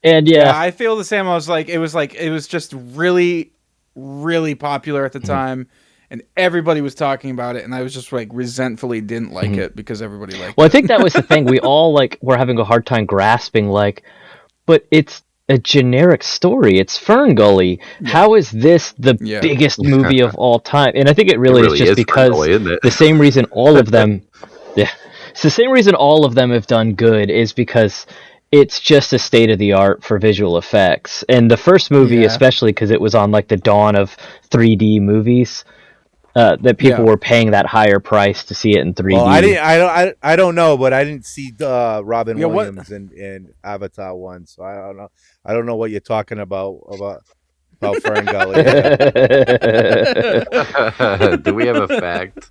And Yeah, I feel the same. It was just really, really popular at the time, and everybody was talking about it, and I was just like resentfully didn't like it because everybody liked Well, it. I think that was the thing. We all like were having a hard time grasping, like, but it's a generic story. It's Fern Gully. Yeah. How is this the biggest movie of all time? And I think it really is just because Gully, isn't it? The same reason all of them, it's the same reason all of them have done good is because it's just a state of the art for visual effects. And the first movie, especially because it was on like the dawn of 3D movies. That people were paying that higher price to see it in 3D. Well, I don't know, but I didn't see Robin Williams in Avatar 1, so I don't know what you're talking about Fern Gully. Do we have a fact?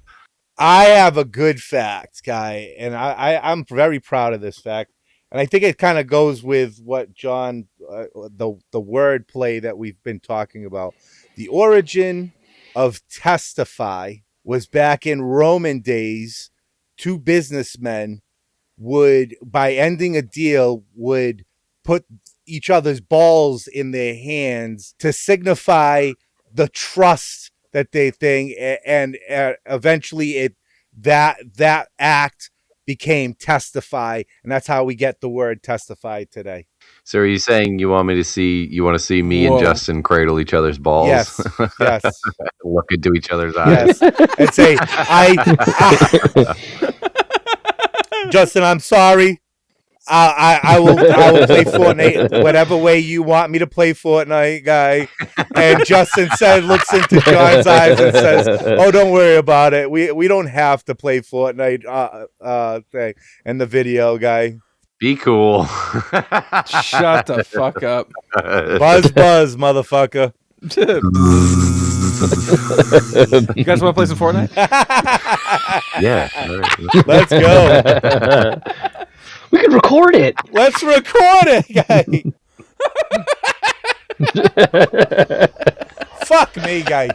I have a good fact, guy, and I'm very proud of this fact, and I think it kind of goes with what John, the word play that we've been talking about, the origin of testify was back in Roman days. Two businessmen would, by ending a deal, would put each other's balls in their hands to signify the trust that they think, and eventually that act became testify, and that's how we get the word testify today. So are you saying you want to see me and Justin cradle each other's balls? Yes. Look into each other's eyes. Yes. And say, Justin, I'm sorry. I will play Fortnite whatever way you want me to play Fortnite, guy. And Justin looks into John's eyes and says, "Oh, don't worry about it. We don't have to play Fortnite thing." And the video, guy. Be cool. Shut the fuck up. Buzz, motherfucker. You guys want to play some Fortnite? Yeah. Let's go. We can record it. Let's record it, guy. Fuck me, guy.